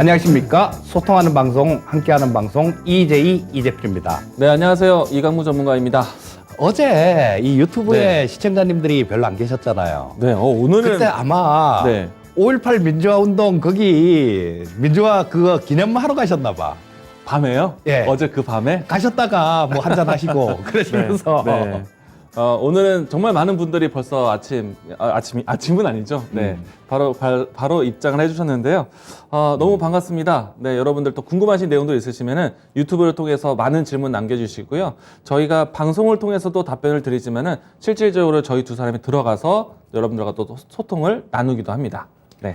안녕하십니까. 소통하는 방송, 함께하는 방송 이재희 이재필입니다. 네, 안녕하세요. 이강무 전문가입니다. 어제 이 유튜브에 시청자님들이 별로 안 계셨잖아요. 네, 오늘은 그때 아마 네. 5.18 민주화 운동 거기 민주화 그거 기념하러 가셨나 봐. 밤에요? 예. 어제 그 밤에? 가셨다가 뭐 한잔 하시고 그러시면서 네. 오늘은 정말 많은 분들이 벌써 아침은 아니죠. 네. 바로 입장을 해주셨는데요. 너무 반갑습니다. 네, 여러분들 또 궁금하신 내용도 있으시면은 유튜브를 통해서 많은 질문 남겨주시고요. 저희가 방송을 통해서도 답변을 드리지만은 실질적으로 저희 두 사람이 들어가서 여러분들과 또 소통을 나누기도 합니다. 네.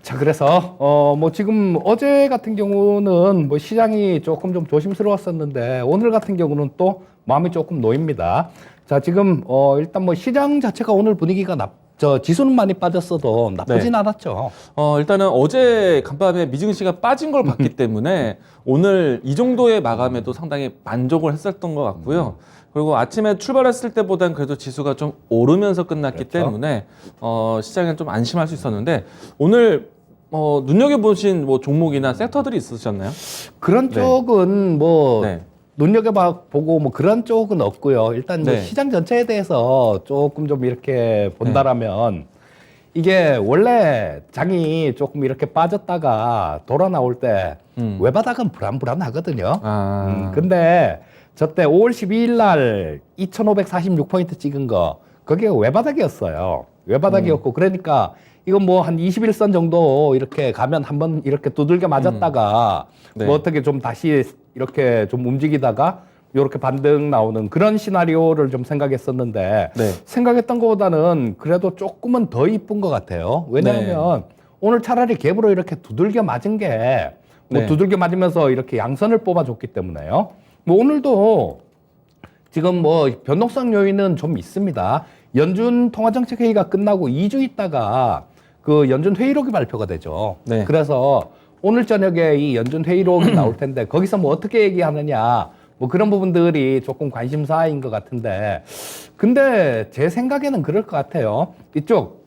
자, 그래서 뭐 지금 어제 같은 경우는 뭐 시장이 조금 좀 조심스러웠었는데 오늘 같은 경우는 또 마음이 조금 놓입니다. 자, 지금 일단 뭐 시장 자체가 오늘 분위기가 지수는 많이 빠졌어도 나쁘진 네. 않았죠. 일단은 어제 간밤에 미증시가 빠진 걸 봤기 때문에 오늘 이 정도의 마감에도 상당히 만족을 했었던 것 같고요. 그리고 아침에 출발했을 때보다는 그래도 지수가 좀 오르면서 끝났기 그렇죠. 때문에 시장은 좀 안심할 수 있었는데 오늘 눈여겨보신 뭐 종목이나 섹터들이 있으셨나요? 그런 네. 쪽은 뭐 네. 눈여겨보고 뭐 그런 쪽은 없고요. 일단 이제 네. 시장 전체에 대해서 조금 좀 이렇게 본다라면 이게 원래 장이 조금 이렇게 빠졌다가 돌아 나올 때 외바닥은 불안불안하거든요. 근데 저때 5월 12일 날 2,546포인트 찍은 거 그게 외바닥이었어요. 외바닥이었고 그러니까 이건 뭐 한 21선 정도 이렇게 가면 한번 이렇게 두들겨 맞았다가 네. 뭐 어떻게 좀 다시 이렇게 좀 움직이다가 이렇게 반등 나오는 그런 시나리오를 좀 생각했었는데 네. 생각했던 것보다는 그래도 조금은 더 이쁜 것 같아요. 왜냐하면 오늘 차라리 갭으로 이렇게 두들겨 맞은 게 뭐 네. 두들겨 맞으면서 이렇게 양선을 뽑아줬기 때문에요. 뭐 오늘도 지금 뭐 변동성 요인은 좀 있습니다. 연준 통화정책회의가 끝나고 2주 있다가 그 연준 회의록이 발표가 되죠. 네. 그래서 오늘 저녁에 이 연준 회의록이 나올 텐데 거기서 뭐 어떻게 얘기하느냐 뭐 그런 부분들이 조금 관심사인 것 같은데 근데 제 생각에는 그럴 것 같아요. 이쪽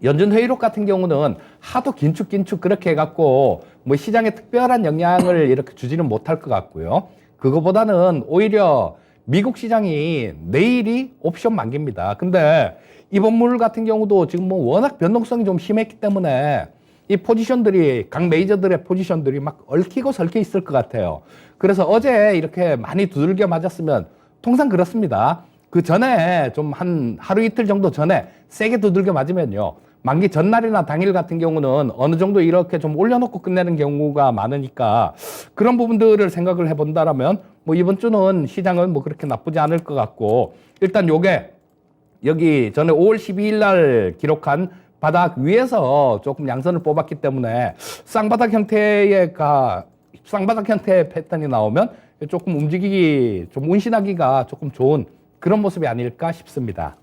연준 회의록 같은 경우는 하도 긴축 그렇게 해갖고 뭐 시장에 특별한 영향을 이렇게 주지는 못할 것 같고요. 그거보다는 오히려 미국 시장이 내일이 옵션 만기입니다. 근데 이번물 같은 경우도 지금 뭐 워낙 변동성이 좀 심했기 때문에 이 포지션들이 각 메이저들의 포지션들이 막 얽히고 설켜 있을 것 같아요. 그래서 어제 이렇게 많이 두들겨 맞았으면 통상 그렇습니다. 그 전에 좀 한 하루 이틀 정도 전에 세게 두들겨 맞으면요. 만기 전날이나 당일 같은 경우는 어느 정도 이렇게 좀 올려놓고 끝내는 경우가 많으니까 그런 부분들을 생각을 해본다라면 뭐 이번 주는 시장은 뭐 그렇게 나쁘지 않을 것 같고 일단 요게 여기 전에 5월 12일 날 기록한 바닥 위에서 조금 양선을 뽑았기 때문에 쌍바닥 형태의 패턴이 나오면 조금 움직이기 좀 운신하기가 조금 좋은 그런 모습이 아닐까 싶습니다.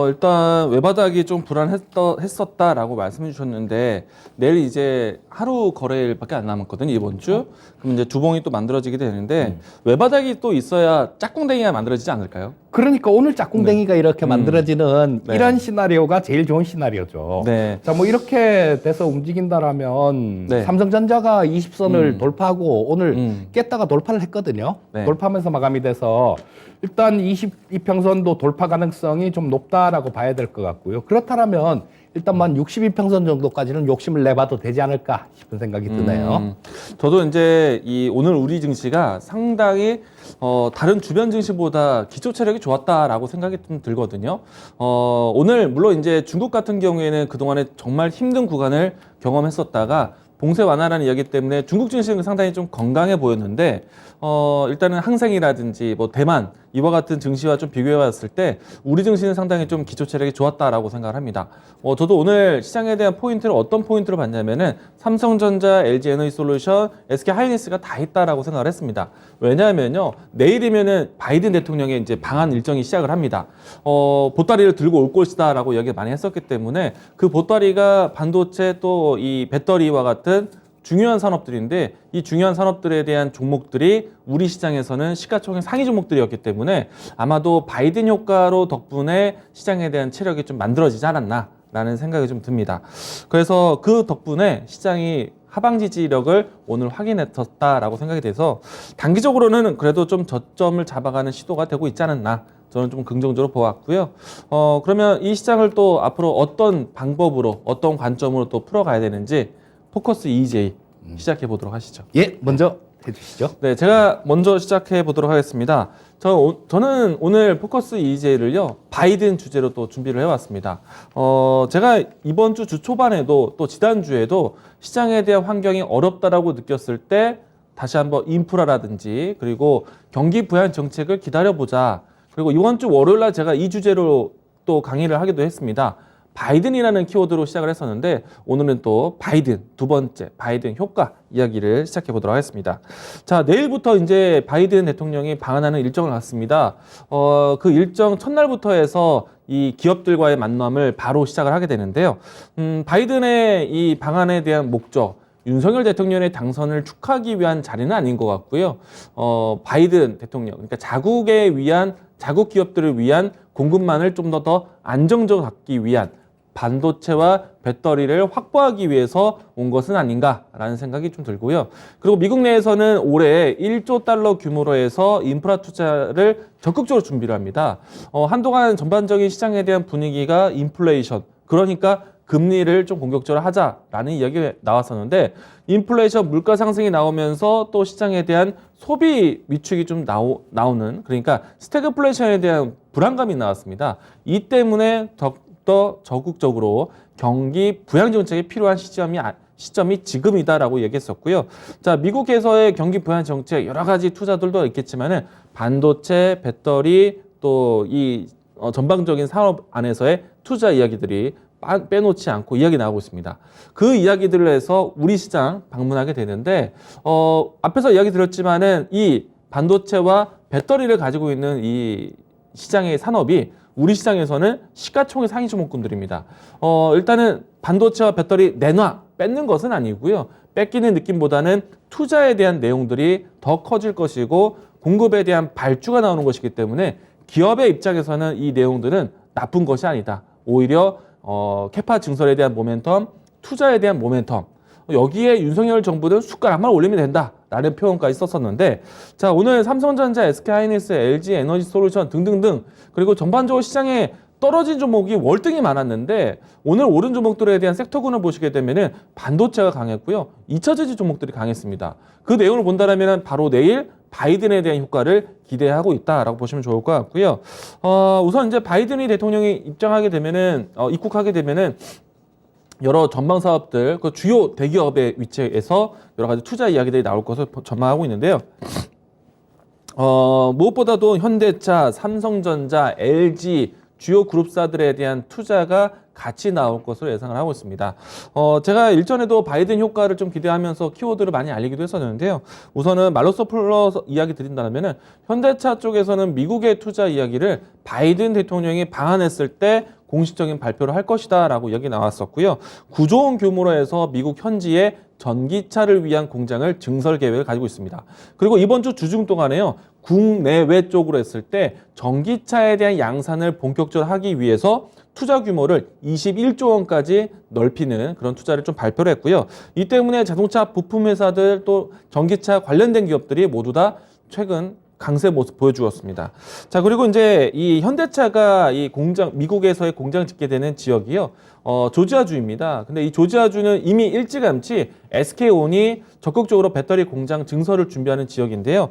일단 외바닥이 좀 불안했었다라고 말씀해 주셨는데 내일 이제 하루 거래일밖에 안 남았거든요, 이번 주. 그럼 이제 주봉이 또 만들어지게 되는데 외바닥이 또 있어야 짝꿍댕이가 만들어지지 않을까요? 그러니까 오늘 짝꿍댕이가 이렇게 만들어지는 네. 이런 시나리오가 제일 좋은 시나리오죠. 네. 자, 뭐 이렇게 돼서 움직인다라면 네. 삼성전자가 20선을 돌파하고 오늘 깼다가 돌파를 했거든요. 네. 돌파하면서 마감이 돼서 일단 22평선도 돌파 가능성이 좀 높다라고 봐야 될 것 같고요. 그렇다면 일단 만 62평선 정도까지는 욕심을 내봐도 되지 않을까 싶은 생각이 드네요. 저도 이제 오늘 우리 증시가 상당히 다른 주변 증시보다 기초 체력이 좋았다라고 생각이 좀 들거든요. 오늘 물론 이제 중국 같은 경우에는 그동안에 정말 힘든 구간을 경험했었다가 봉쇄 완화라는 이야기 때문에 중국 증시는 상당히 좀 건강해 보였는데 일단은 항생이라든지 뭐 대만 이와 같은 증시와 좀 비교해 봤을 때 우리 증시는 상당히 좀 기초 체력이 좋았다라고 생각을 합니다. 저도 오늘 시장에 대한 포인트를 어떤 포인트로 봤냐면은 삼성전자, LG에너지솔루션, SK하이닉스가 다 있다라고 생각을 했습니다. 왜냐하면요 내일이면은 바이든 대통령의 이제 방한 일정이 시작을 합니다. 보따리를 들고 올 것이다라고 이야기 많이 했었기 때문에 그 보따리가 반도체 또 이 배터리와 같은 중요한 산업들인데 이 중요한 산업들에 대한 종목들이 우리 시장에서는 시가총액 상위 종목들이었기 때문에 아마도 바이든 효과로 덕분에 시장에 대한 체력이 좀 만들어지지 않았나라는 생각이 좀 듭니다. 그래서 그 덕분에 시장이 하방 지지력을 오늘 확인했었다라고 생각이 돼서 단기적으로는 그래도 좀 저점을 잡아가는 시도가 되고 있지 않았나 저는 좀 긍정적으로 보았고요. 그러면 이 시장을 또 앞으로 어떤 방법으로 어떤 관점으로 또 풀어가야 되는지 포커스 EJ 시작해 보도록 하시죠. 예, 먼저 해주시죠. 네, 제가 먼저 시작해 보도록 하겠습니다. 저는 오늘 포커스 EJ를요, 바이든 주제로 또 준비를 해왔습니다. 제가 이번 주 초반에도 또 지난주에도 시장에 대한 환경이 어렵다라고 느꼈을 때 다시 한번 인프라라든지 그리고 경기 부양 정책을 기다려보자. 그리고 이번 주 월요일 날 제가 이 주제로 또 강의를 하기도 했습니다. 바이든이라는 키워드로 시작을 했었는데 오늘은 또 바이든 두 번째 바이든 효과 이야기를 시작해 보도록 하겠습니다. 자, 내일부터 이제 바이든 대통령이 방한하는 일정을 갖습니다. 그 일정 첫날부터 해서 이 기업들과의 만남을 바로 시작을 하게 되는데요. 바이든의 이 방한에 대한 목적, 윤석열 대통령의 당선을 축하하기 위한 자리는 아닌 것 같고요. 바이든 대통령, 그러니까 자국 기업들을 위한 공급망을 좀 더 안정적으로 갖기 위한 반도체와 배터리를 확보하기 위해서 온 것은 아닌가라는 생각이 좀 들고요. 그리고 미국 내에서는 올해 1조 달러 규모로 해서 인프라 투자를 적극적으로 준비를 합니다. 한동안 전반적인 시장에 대한 분위기가 인플레이션, 그러니까 금리를 좀 공격적으로 하자라는 이야기가 나왔었는데 인플레이션 물가 상승이 나오면서 또 시장에 대한 소비 위축이 좀 나오는 그러니까 스태그플레이션에 대한 불안감이 나왔습니다. 이 때문에 더욱더 적극적으로 경기 부양 정책이 필요한 시점이 지금이다라고 얘기했었고요. 자, 미국에서의 경기 부양 정책 여러 가지 투자들도 있겠지만은 반도체, 배터리 또 이 전방적인 산업 안에서의 투자 이야기들이 빼놓지 않고 이야기 나오고 있습니다. 그 이야기들을 해서 우리 시장 방문하게 되는데 앞에서 이야기 드렸지만은 이 반도체와 배터리를 가지고 있는 이 시장의 산업이 우리 시장에서는 시가총액 상위 종목군들입니다. 일단은 반도체와 배터리 내놔 뺏는 것은 아니고요. 뺏기는 느낌보다는 투자에 대한 내용들이 더 커질 것이고 공급에 대한 발주가 나오는 것이기 때문에 기업의 입장에서는 이 내용들은 나쁜 것이 아니다. 오히려 캐파 증설에 대한 모멘텀, 투자에 대한 모멘텀, 여기에 윤석열 정부는 숟가락만 올리면 된다라는 표현까지 썼었는데, 자, 오늘 삼성전자, SK하이닉스, LG에너지솔루션 등등등 그리고 전반적으로 시장에 떨어진 종목이 월등히 많았는데 오늘 오른 종목들에 대한 섹터군을 보시게 되면은 반도체가 강했고요, 2차 전지 종목들이 강했습니다. 그 내용을 본다면 바로 내일 바이든에 대한 효과를 기대하고 있다라고 보시면 좋을 것 같고요. 우선 이제 바이든이 대통령이 입국하게 되면은 여러 전방 사업들, 그 주요 대기업의 위치에서 여러 가지 투자 이야기들이 나올 것을 전망하고 있는데요. 무엇보다도 현대차, 삼성전자, LG 주요 그룹사들에 대한 투자가 같이 나올 것으로 예상을 하고 있습니다. 제가 일전에도 바이든 효과를 좀 기대하면서 키워드를 많이 알리기도 했었는데요. 우선은 말로써 풀어서 이야기 드린다면은 현대차 쪽에서는 미국의 투자 이야기를 바이든 대통령이 방한했을 때 공식적인 발표를 할 것이다 라고 얘기 나왔었고요. 9조 원 규모로 해서 미국 현지에 전기차를 위한 공장을 증설 계획을 가지고 있습니다. 그리고 이번 주 주중 동안에요, 국내외 쪽으로 했을 때 전기차에 대한 양산을 본격적으로 하기 위해서 투자 규모를 21조 원까지 넓히는 그런 투자를 좀 발표를 했고요. 이 때문에 자동차 부품 회사들 또 전기차 관련된 기업들이 모두 다 최근 강세 모습 보여주었습니다. 자, 그리고 이제 이 현대차가 미국에서의 공장 짓게 되는 지역이요, 조지아주입니다. 근데 이 조지아주는 이미 일찌감치 SK온이 적극적으로 배터리 공장 증설을 준비하는 지역인데요.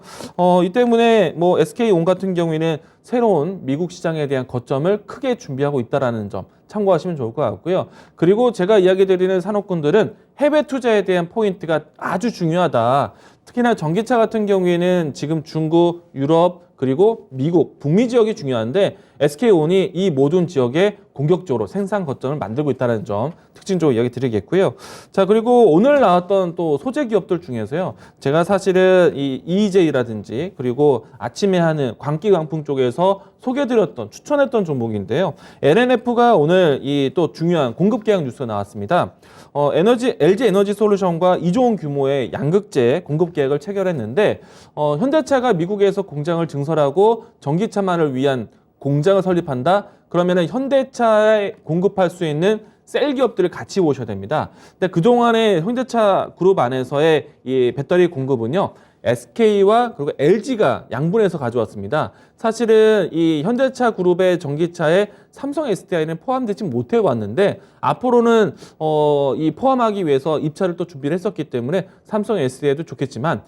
이 때문에 뭐 SK온 같은 경우에는 새로운 미국 시장에 대한 거점을 크게 준비하고 있다라는 점 참고하시면 좋을 것 같고요. 그리고 제가 이야기 드리는 산업군들은 해외 투자에 대한 포인트가 아주 중요하다. 특히나 전기차 같은 경우에는 지금 중국, 유럽, 그리고 미국, 북미 지역이 중요한데 SK온이 이 모든 지역에 공격적으로 생산 거점을 만들고 있다는 점 특징적으로 이야기 드리겠고요. 자, 그리고 오늘 나왔던 또 소재 기업들 중에서요, 제가 사실은 이 EJ라든지 그리고 아침에 하는 광기광풍 쪽에서 소개드렸던 추천했던 종목인데요. LNF가 오늘 이 또 중요한 공급 계약 뉴스가 나왔습니다. LG 에너지 솔루션과 2조 원 규모의 양극재 공급 계약을 체결했는데 현대차가 미국에서 공장을 증설하고 전기차만을 위한 공장을 설립한다. 그러면은 현대차에 공급할 수 있는 셀 기업들을 같이 보셔야 됩니다. 근데 그동안에 현대차 그룹 안에서의 이 배터리 공급은요. SK와 그리고 LG가 양분해서 가져왔습니다. 사실은 이 현대차 그룹의 전기차에 삼성 SDI는 포함되지 못해 왔는데 앞으로는 이 포함하기 위해서 입차를 또 준비를 했었기 때문에 삼성 SDI도 좋겠지만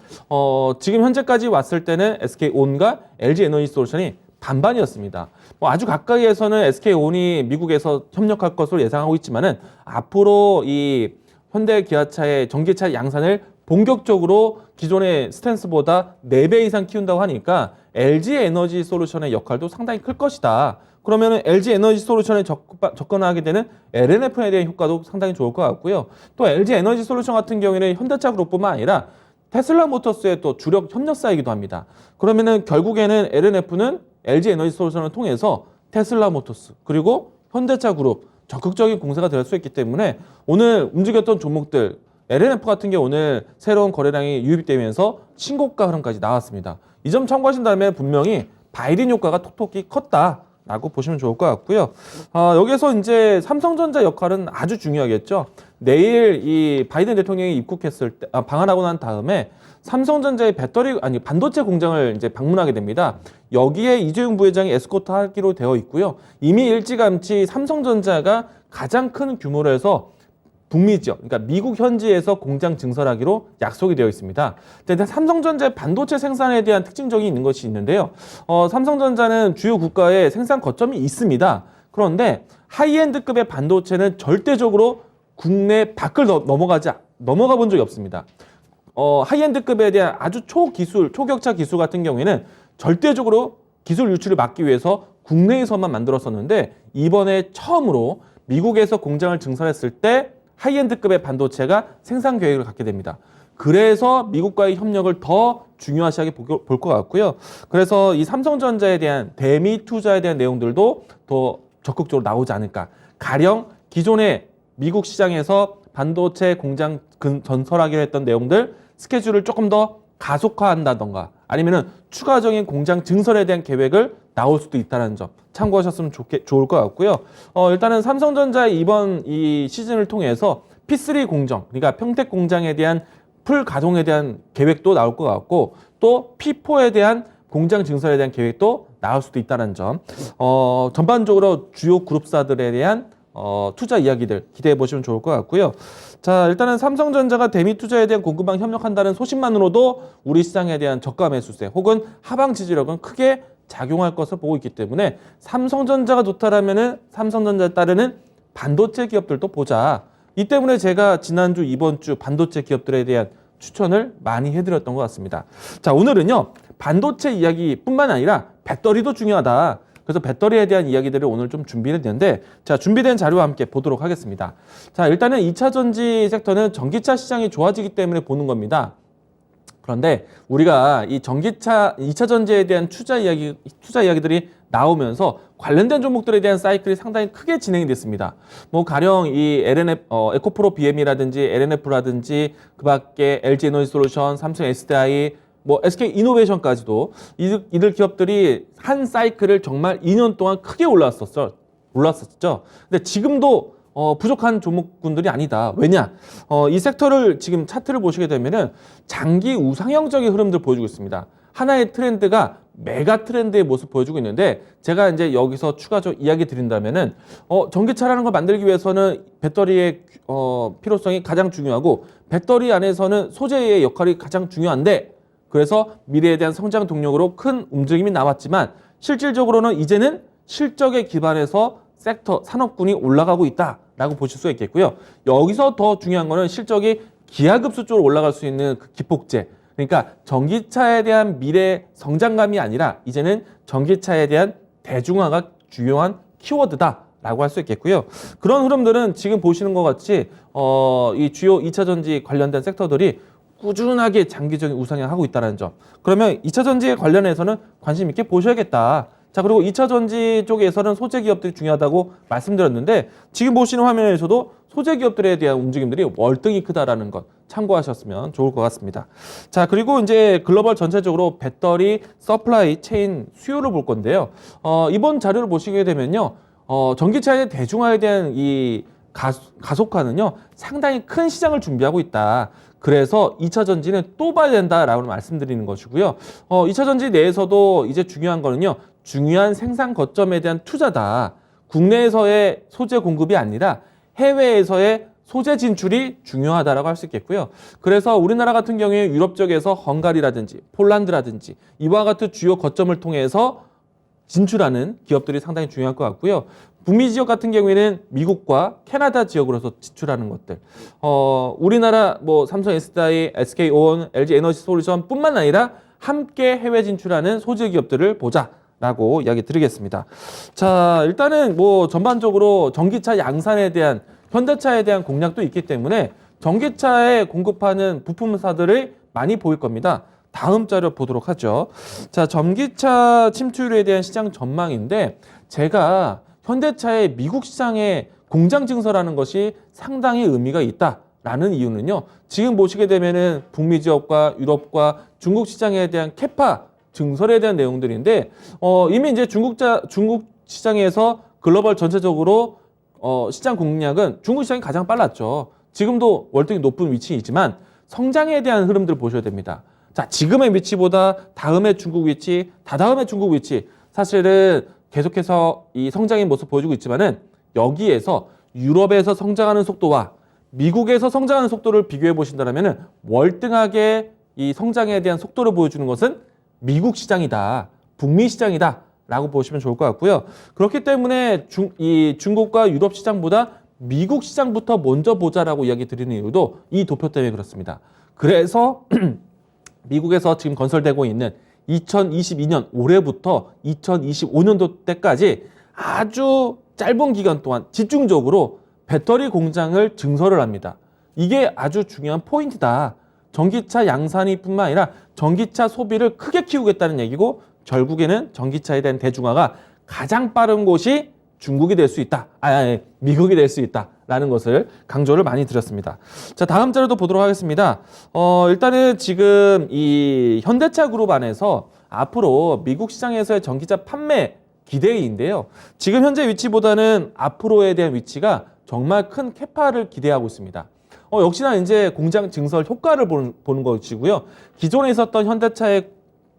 지금 현재까지 왔을 때는 SK온과 LG에너지솔루션이 반반이었습니다. 뭐 아주 가까이에서는 SK온이 미국에서 협력할 것으로 예상하고 있지만은 앞으로 이 현대 기아차의 전기차 양산을 본격적으로 기존의 스탠스보다 4배 이상 키운다고 하니까 LG 에너지 솔루션의 역할도 상당히 클 것이다. 그러면은 LG 에너지 솔루션에 접근하게 되는 LNF에 대한 효과도 상당히 좋을 것 같고요. 또 LG 에너지 솔루션 같은 경우에는 현대차 그룹뿐만 아니라 테슬라 모터스의 또 주력 협력사이기도 합니다. 그러면은 결국에는 LNF는 LG 에너지 솔루션을 통해서 테슬라 모터스 그리고 현대차 그룹 적극적인 공세가 될 수 있기 때문에 오늘 움직였던 종목들 LNF 같은 게 오늘 새로운 거래량이 유입이 되면서 신고가 흐름까지 나왔습니다. 이 점 참고하신다면 분명히 바이든 효과가 톡톡히 컸다라고 보시면 좋을 것 같고요. 여기서 이제 삼성전자 역할은 아주 중요하겠죠. 내일 이 바이든 대통령이 입국했을 때 방한하고 난 다음에 삼성전자의 반도체 공장을 이제 방문하게 됩니다. 여기에 이재용 부회장이 에스코트 하기로 되어 있고요. 이미 일찌감치 삼성전자가 가장 큰 규모로 해서 북미 지역, 그러니까 미국 현지에서 공장 증설하기로 약속이 되어 있습니다. 일단 삼성전자의 반도체 생산에 대한 특징적이 있는 것이 있는데요. 삼성전자는 주요 국가에 생산 거점이 있습니다. 그런데 하이엔드급의 반도체는 절대적으로 국내 밖을 넘어가 본 적이 없습니다. 하이엔드급에 대한 아주 초격차 기술 같은 경우에는 절대적으로 기술 유출을 막기 위해서 국내에서만 만들었었는데 이번에 처음으로 미국에서 공장을 증설했을 때 하이엔드급의 반도체가 생산 계획을 갖게 됩니다. 그래서 미국과의 협력을 더 중요시하게 볼 것 같고요. 그래서 이 삼성전자에 대한 대미 투자에 대한 내용들도 더 적극적으로 나오지 않을까. 가령 기존의 미국 시장에서 반도체 공장 전설하기로 했던 내용들 스케줄을 조금 더 가속화한다던가 아니면은 추가적인 공장 증설에 대한 계획을 나올 수도 있다는 점 참고하셨으면 좋을 것 같고요. 일단은 삼성전자의 이번 이 시즌을 통해서 P3 공정, 그러니까 평택 공장에 대한 풀 가동에 대한 계획도 나올 것 같고 또 P4에 대한 공장 증설에 대한 계획도 나올 수도 있다는 점. 전반적으로 주요 그룹사들에 대한 투자 이야기들 기대해 보시면 좋을 것 같고요. 자, 일단은 삼성전자가 대미 투자에 대한 공급망 협력한다는 소식만으로도 우리 시장에 대한 저가 매수세 혹은 하방 지지력은 크게 작용할 것을 보고 있기 때문에 삼성전자가 좋다라면은 삼성전자에 따르는 반도체 기업들도 보자. 이 때문에 제가 지난주, 이번 주 반도체 기업들에 대한 추천을 많이 해드렸던 것 같습니다. 자, 오늘은요, 반도체 이야기뿐만 아니라 배터리도 중요하다. 그래서 배터리에 대한 이야기들을 오늘 좀 준비를 했는데, 자, 준비된 자료와 함께 보도록 하겠습니다. 자, 일단은 2차 전지 섹터는 전기차 시장이 좋아지기 때문에 보는 겁니다. 그런데 우리가 이 전기차 2차 전지에 대한 투자 이야기들이 나오면서 관련된 종목들에 대한 사이클이 상당히 크게 진행이 됐습니다. 뭐 가령 이 에코프로 BM이라든지 LNF라든지 그밖에 LG 에너지 솔루션, 삼성 SDI, 뭐 SK 이노베이션까지도 이들 기업들이 한 사이클을 정말 2년 동안 크게 올랐었죠. 근데 지금도 부족한 종목군들이 아니다. 왜냐? 이 섹터를 지금 차트를 보시게 되면은 장기 우상향적인 흐름들 보여주고 있습니다. 하나의 트렌드가 메가 트렌드의 모습 보여주고 있는데 제가 이제 여기서 추가적으로 이야기 드린다면은 전기차라는 걸 만들기 위해서는 배터리의 필요성이 가장 중요하고 배터리 안에서는 소재의 역할이 가장 중요한데 그래서 미래에 대한 성장 동력으로 큰 움직임이 나왔지만 실질적으로는 이제는 실적에 기반해서 섹터 산업군이 올라가고 있다라고 보실 수 있겠고요. 여기서 더 중요한 거는 실적이 기하급수 쪽으로 올라갈 수 있는 그 기폭제. 그러니까 전기차에 대한 미래 성장감이 아니라 이제는 전기차에 대한 대중화가 중요한 키워드다라고 할 수 있겠고요. 그런 흐름들은 지금 보시는 것 같이 이 주요 2차 전지 관련된 섹터들이 꾸준하게 장기적인 우상향하고 있다는 점. 그러면 2차 전지에 관련해서는 관심 있게 보셔야겠다. 자, 그리고 2차 전지 쪽에서는 소재 기업들이 중요하다고 말씀드렸는데 지금 보시는 화면에서도 소재 기업들에 대한 움직임들이 월등히 크다라는 것 참고하셨으면 좋을 것 같습니다. 자, 그리고 이제 글로벌 전체적으로 배터리 서플라이 체인 수요를 볼 건데요. 이번 자료를 보시게 되면요. 전기차의 대중화에 대한 이 가속화는요 상당히 큰 시장을 준비하고 있다. 그래서 2차 전지는 또 봐야 된다라고 말씀드리는 것이고요. 2차 전지 내에서도 이제 중요한 거는요. 중요한 생산 거점에 대한 투자다. 국내에서의 소재 공급이 아니라 해외에서의 소재 진출이 중요하다라고 할 수 있겠고요. 그래서 우리나라 같은 경우에 유럽 쪽에서 헝가리라든지 폴란드라든지 이와 같은 주요 거점을 통해서 진출하는 기업들이 상당히 중요할 것 같고요. 북미 지역 같은 경우에는 미국과 캐나다 지역으로서 진출하는 것들. 우리나라 뭐 삼성 SDI, SK온, LG 에너지 솔루션뿐만 아니라 함께 해외 진출하는 소재 기업들을 보자라고 이야기 드리겠습니다. 자, 일단은 뭐 전반적으로 전기차 양산에 대한 현대차에 대한 공략도 있기 때문에 전기차에 공급하는 부품사들이 많이 보일 겁니다. 다음 자료 보도록 하죠. 자, 전기차 침투율에 대한 시장 전망인데 제가 현대차의 미국 시장의 공장 증설하는 것이 상당히 의미가 있다라는 이유는요. 지금 보시게 되면은 북미 지역과 유럽과 중국 시장에 대한 캐파 증설에 대한 내용들인데 이미 이제 중국 시장에서 글로벌 전체적으로 시장 공략은 중국 시장이 가장 빨랐죠. 지금도 월등히 높은 위치이지만 성장에 대한 흐름들을 보셔야 됩니다. 자, 지금의 위치보다 다음의 중국 위치, 다다음의 중국 위치 사실은 계속해서 이 성장의 모습 보여주고 있지만은 여기에서 유럽에서 성장하는 속도와 미국에서 성장하는 속도를 비교해 보신다면은 월등하게 이 성장에 대한 속도를 보여주는 것은 미국 시장이다, 북미 시장이다. 라고 보시면 좋을 것 같고요. 그렇기 때문에 중국과 유럽 시장보다 미국 시장부터 먼저 보자라고 이야기 드리는 이유도 이 도표 때문에 그렇습니다. 그래서 미국에서 지금 건설되고 있는 2022년 올해부터 2025년도 때까지 아주 짧은 기간 동안 집중적으로 배터리 공장을 증설을 합니다. 이게 아주 중요한 포인트다. 전기차 양산이 뿐만 아니라 전기차 소비를 크게 키우겠다는 얘기고 결국에는 전기차에 대한 대중화가 가장 빠른 곳이 중국이 될 수 있다. 미국이 될 수 있다라는 것을 강조를 많이 드렸습니다. 자, 다음 자료도 보도록 하겠습니다. 일단은 지금 이 현대차 그룹 안에서 앞으로 미국 시장에서의 전기차 판매 기대인데요. 지금 현재 위치보다는 앞으로에 대한 위치가 정말 큰 캐파를 기대하고 있습니다. 역시나 이제 공장 증설 효과를 보는 것이고요. 기존에 있었던 현대차의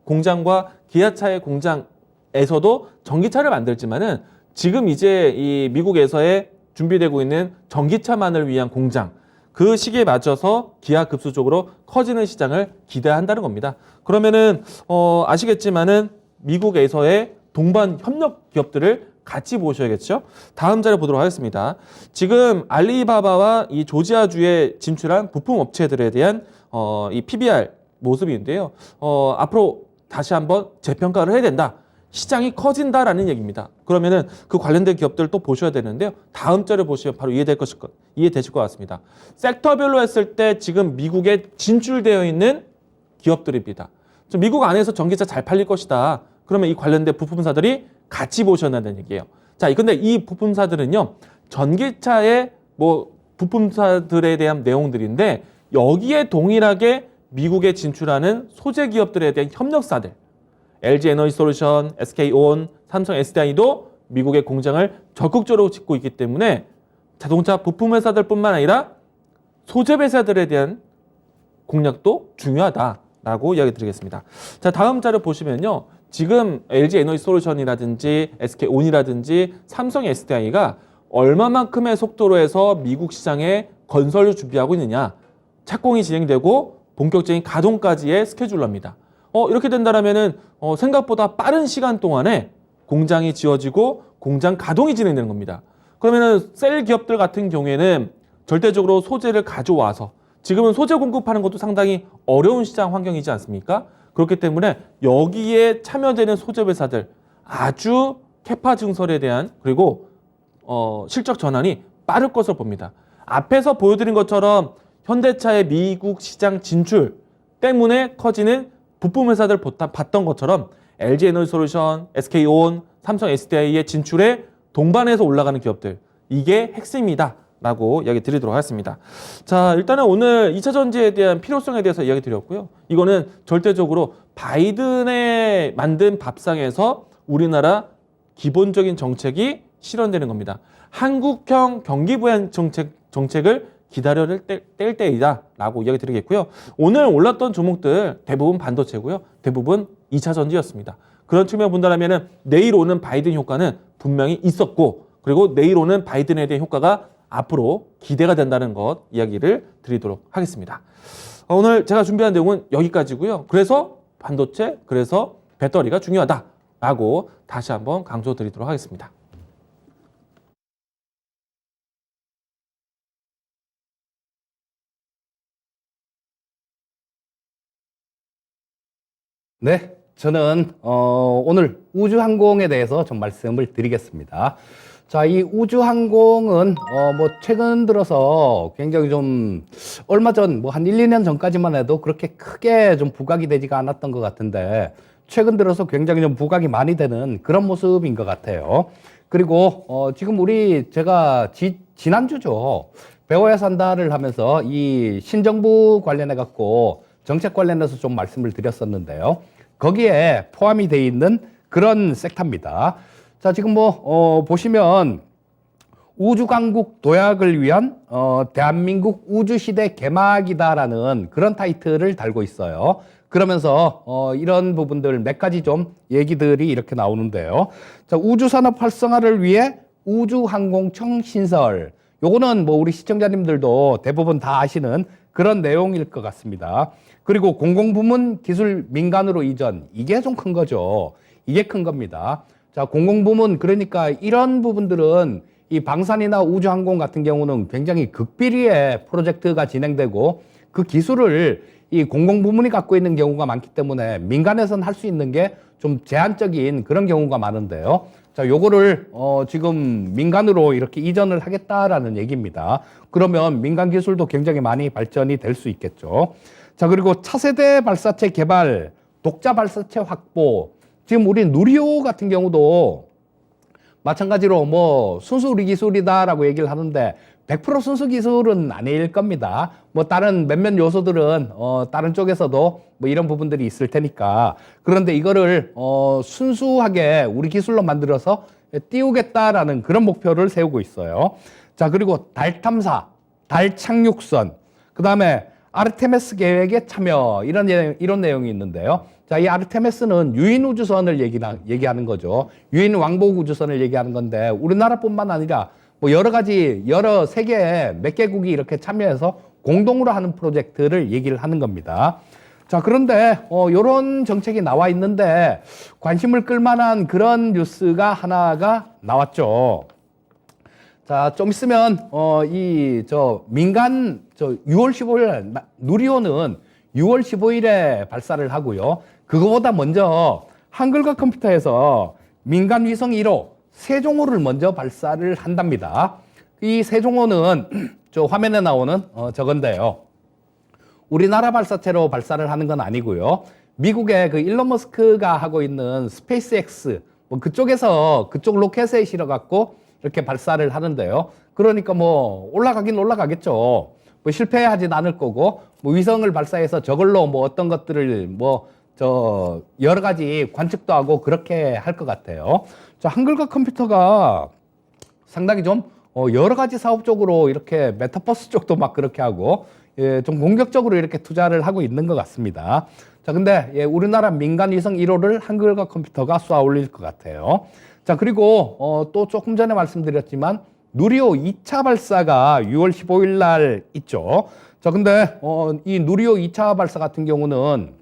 공장과 기아차의 공장에서도 전기차를 만들지만은 지금 이제 이 미국에서의 준비되고 있는 전기차만을 위한 공장 그 시기에 맞춰서 기하급수적으로 커지는 시장을 기대한다는 겁니다. 그러면은 아시겠지만은 미국에서의 동반 협력 기업들을 같이 보셔야겠죠. 다음 자료 보도록 하겠습니다. 지금 알리바바와 이 조지아주에 진출한 부품 업체들에 대한 이 PBR 모습인데요. 앞으로 다시 한번 재평가를 해야 된다. 시장이 커진다라는 얘기입니다. 그러면은 그 관련된 기업들 또 보셔야 되는데요. 다음 자료 보시면 바로 이해되실 것 같습니다. 섹터별로 했을 때 지금 미국에 진출되어 있는 기업들입니다. 미국 안에서 전기차 잘 팔릴 것이다. 그러면 이 관련된 부품사들이 같이 보셔야 한다는 얘기예요. 자, 근데 이 부품사들은요. 전기차의 뭐 부품사들에 대한 내용들인데 여기에 동일하게 미국에 진출하는 소재 기업들에 대한 협력사들 LG 에너지 솔루션, SK온, 삼성 SDI도 미국의 공장을 적극적으로 짓고 있기 때문에 자동차 부품 회사들뿐만 아니라 소재 회사들에 대한 공략도 중요하다라고 이야기 드리겠습니다. 자, 다음 자료 보시면요. 지금 LG 에너지 솔루션이라든지 SK온이라든지 삼성 SDI가 얼마만큼의 속도로 해서 미국 시장에 건설을 준비하고 있느냐. 착공이 진행되고 본격적인 가동까지의 스케줄러입니다. 이렇게 된다면은 생각보다 빠른 시간 동안에 공장이 지어지고 공장 가동이 진행되는 겁니다. 그러면은 셀 기업들 같은 경우에는 절대적으로 소재를 가져와서 지금은 소재 공급하는 것도 상당히 어려운 시장 환경이지 않습니까? 그렇기 때문에 여기에 참여되는 소재 회사들 아주 캐파 증설에 대한 그리고 실적 전환이 빠를 것으로 봅니다. 앞에서 보여드린 것처럼 현대차의 미국 시장 진출 때문에 커지는 부품 회사들 봤던 것처럼 LG 에너지 솔루션, SK온, 삼성 SDI의 진출에 동반해서 올라가는 기업들 이게 핵심이다 라고 이야기 드리도록 하겠습니다. 자, 일단은 오늘 2차 전지에 대한 필요성에 대해서 이야기 드렸고요. 이거는 절대적으로 바이든의 만든 밥상에서 우리나라 기본적인 정책이 실현되는 겁니다. 한국형 경기 부양 정책을 기다려를 뗄 때이다라고 이야기 드리겠고요. 오늘 올랐던 종목들 대부분 반도체고요. 대부분 2차 전지였습니다. 그런 측면 본다면은 내일 오는 바이든 효과는 분명히 있었고, 그리고 내일 오는 바이든에 대한 효과가 앞으로 기대가 된다는 것 이야기를 드리도록 하겠습니다. 오늘 제가 준비한 내용은 여기까지고요. 그래서 반도체, 그래서 배터리가 중요하다라고 다시 한번 강조드리도록 하겠습니다. 네, 저는 오늘 우주항공에 대해서 좀 말씀을 드리겠습니다. 자, 이 우주항공은 뭐 최근 들어서 굉장히 좀 얼마 전 뭐 한 1, 2년 전까지만 해도 그렇게 크게 좀 부각이 되지가 않았던 것 같은데 최근 들어서 굉장히 좀 부각이 많이 되는 그런 모습인 것 같아요. 그리고 지금 제가 지난주죠. 배워야 산다를 하면서 이 신정부 관련해 갖고 정책 관련해서 좀 말씀을 드렸었는데요. 거기에 포함이 되어 있는 그런 섹터입니다. 자, 지금 보시면 우주강국 도약을 위한 대한민국 우주시대 개막이다라는 그런 타이틀을 달고 있어요. 그러면서 이런 부분들 몇 가지 좀 얘기들이 이렇게 나오는데요. 자, 우주산업 활성화를 위해 우주항공청 신설. 요거는 뭐 우리 시청자님들도 대부분 다 아시는 그런 내용일 것 같습니다. 그리고 공공부문 기술 민간으로 이전. 이게 좀 큰 거죠. 이게 큰 겁니다. 자, 공공부문, 그러니까 이런 부분들은 이 방산이나 우주항공 같은 경우는 굉장히 극비리의 프로젝트가 진행되고 그 기술을 이 공공부문이 갖고 있는 경우가 많기 때문에 민간에서는 할 수 있는 게 좀 제한적인 그런 경우가 많은데요. 자, 요거를 지금 민간으로 이렇게 이전을 하겠다라는 얘기입니다. 그러면 민간 기술도 굉장히 많이 발전이 될 수 있겠죠. 자, 그리고 차세대 발사체 개발, 독자 발사체 확보. 지금 우리 누리호 같은 경우도 마찬가지로 뭐 순수 우리 기술이다라고 얘기를 하는데 100% 순수 기술은 아닐 겁니다. 뭐 다른 몇몇 요소들은 다른 쪽에서도 뭐 이런 부분들이 있을 테니까. 그런데 이거를 순수하게 우리 기술로 만들어서 띄우겠다라는 그런 목표를 세우고 있어요. 자, 그리고 달 탐사, 달 착륙선, 그다음에 아르테미스 계획에 참여, 이런 내용이 있는데요. 자, 이 아르테미스는 유인 우주선을 얘기하는 거죠. 유인 왕복 우주선을 얘기하는 건데 우리나라뿐만 아니라 뭐 여러 세계 몇 개국이 이렇게 참여해서 공동으로 하는 프로젝트를 얘기를 하는 겁니다. 자, 그런데 요런 정책이 나와 있는데 관심을 끌만한 그런 뉴스가 하나가 나왔죠. 자, 좀 있으면 민간 6월 15일 누리호는 6월 15일에 발사를 하고요. 그거보다 먼저 한글과 컴퓨터에서 민간 위성 1호 세종호를 먼저 발사를 한답니다. 이 세종호는 저 화면에 나오는 저건데요. 우리나라 발사체로 발사를 하는 건 아니고요. 미국의 그 일론 머스크가 하고 있는 스페이스X 뭐 그쪽 로켓에 실어 갖고 이렇게 발사를 하는데요. 그러니까 뭐 올라가긴 올라가겠죠. 뭐 실패하진 않을 거고 뭐 위성을 발사해서 저걸로 뭐 어떤 것들을 여러 가지 관측도 하고 그렇게 할 것 같아요. 자, 한글과 컴퓨터가 상당히 좀 여러 가지 사업 쪽으로 이렇게 메타버스 쪽도 막 그렇게 하고 좀 공격적으로 이렇게 투자를 하고 있는 것 같습니다. 자, 근데 우리나라 민간 위성 1호를 한글과 컴퓨터가 쏘아 올릴 것 같아요. 자, 그리고 또 조금 전에 말씀드렸지만 누리호 2차 발사가 6월 15일 날 있죠. 자, 근데 이 누리호 2차 발사 같은 경우는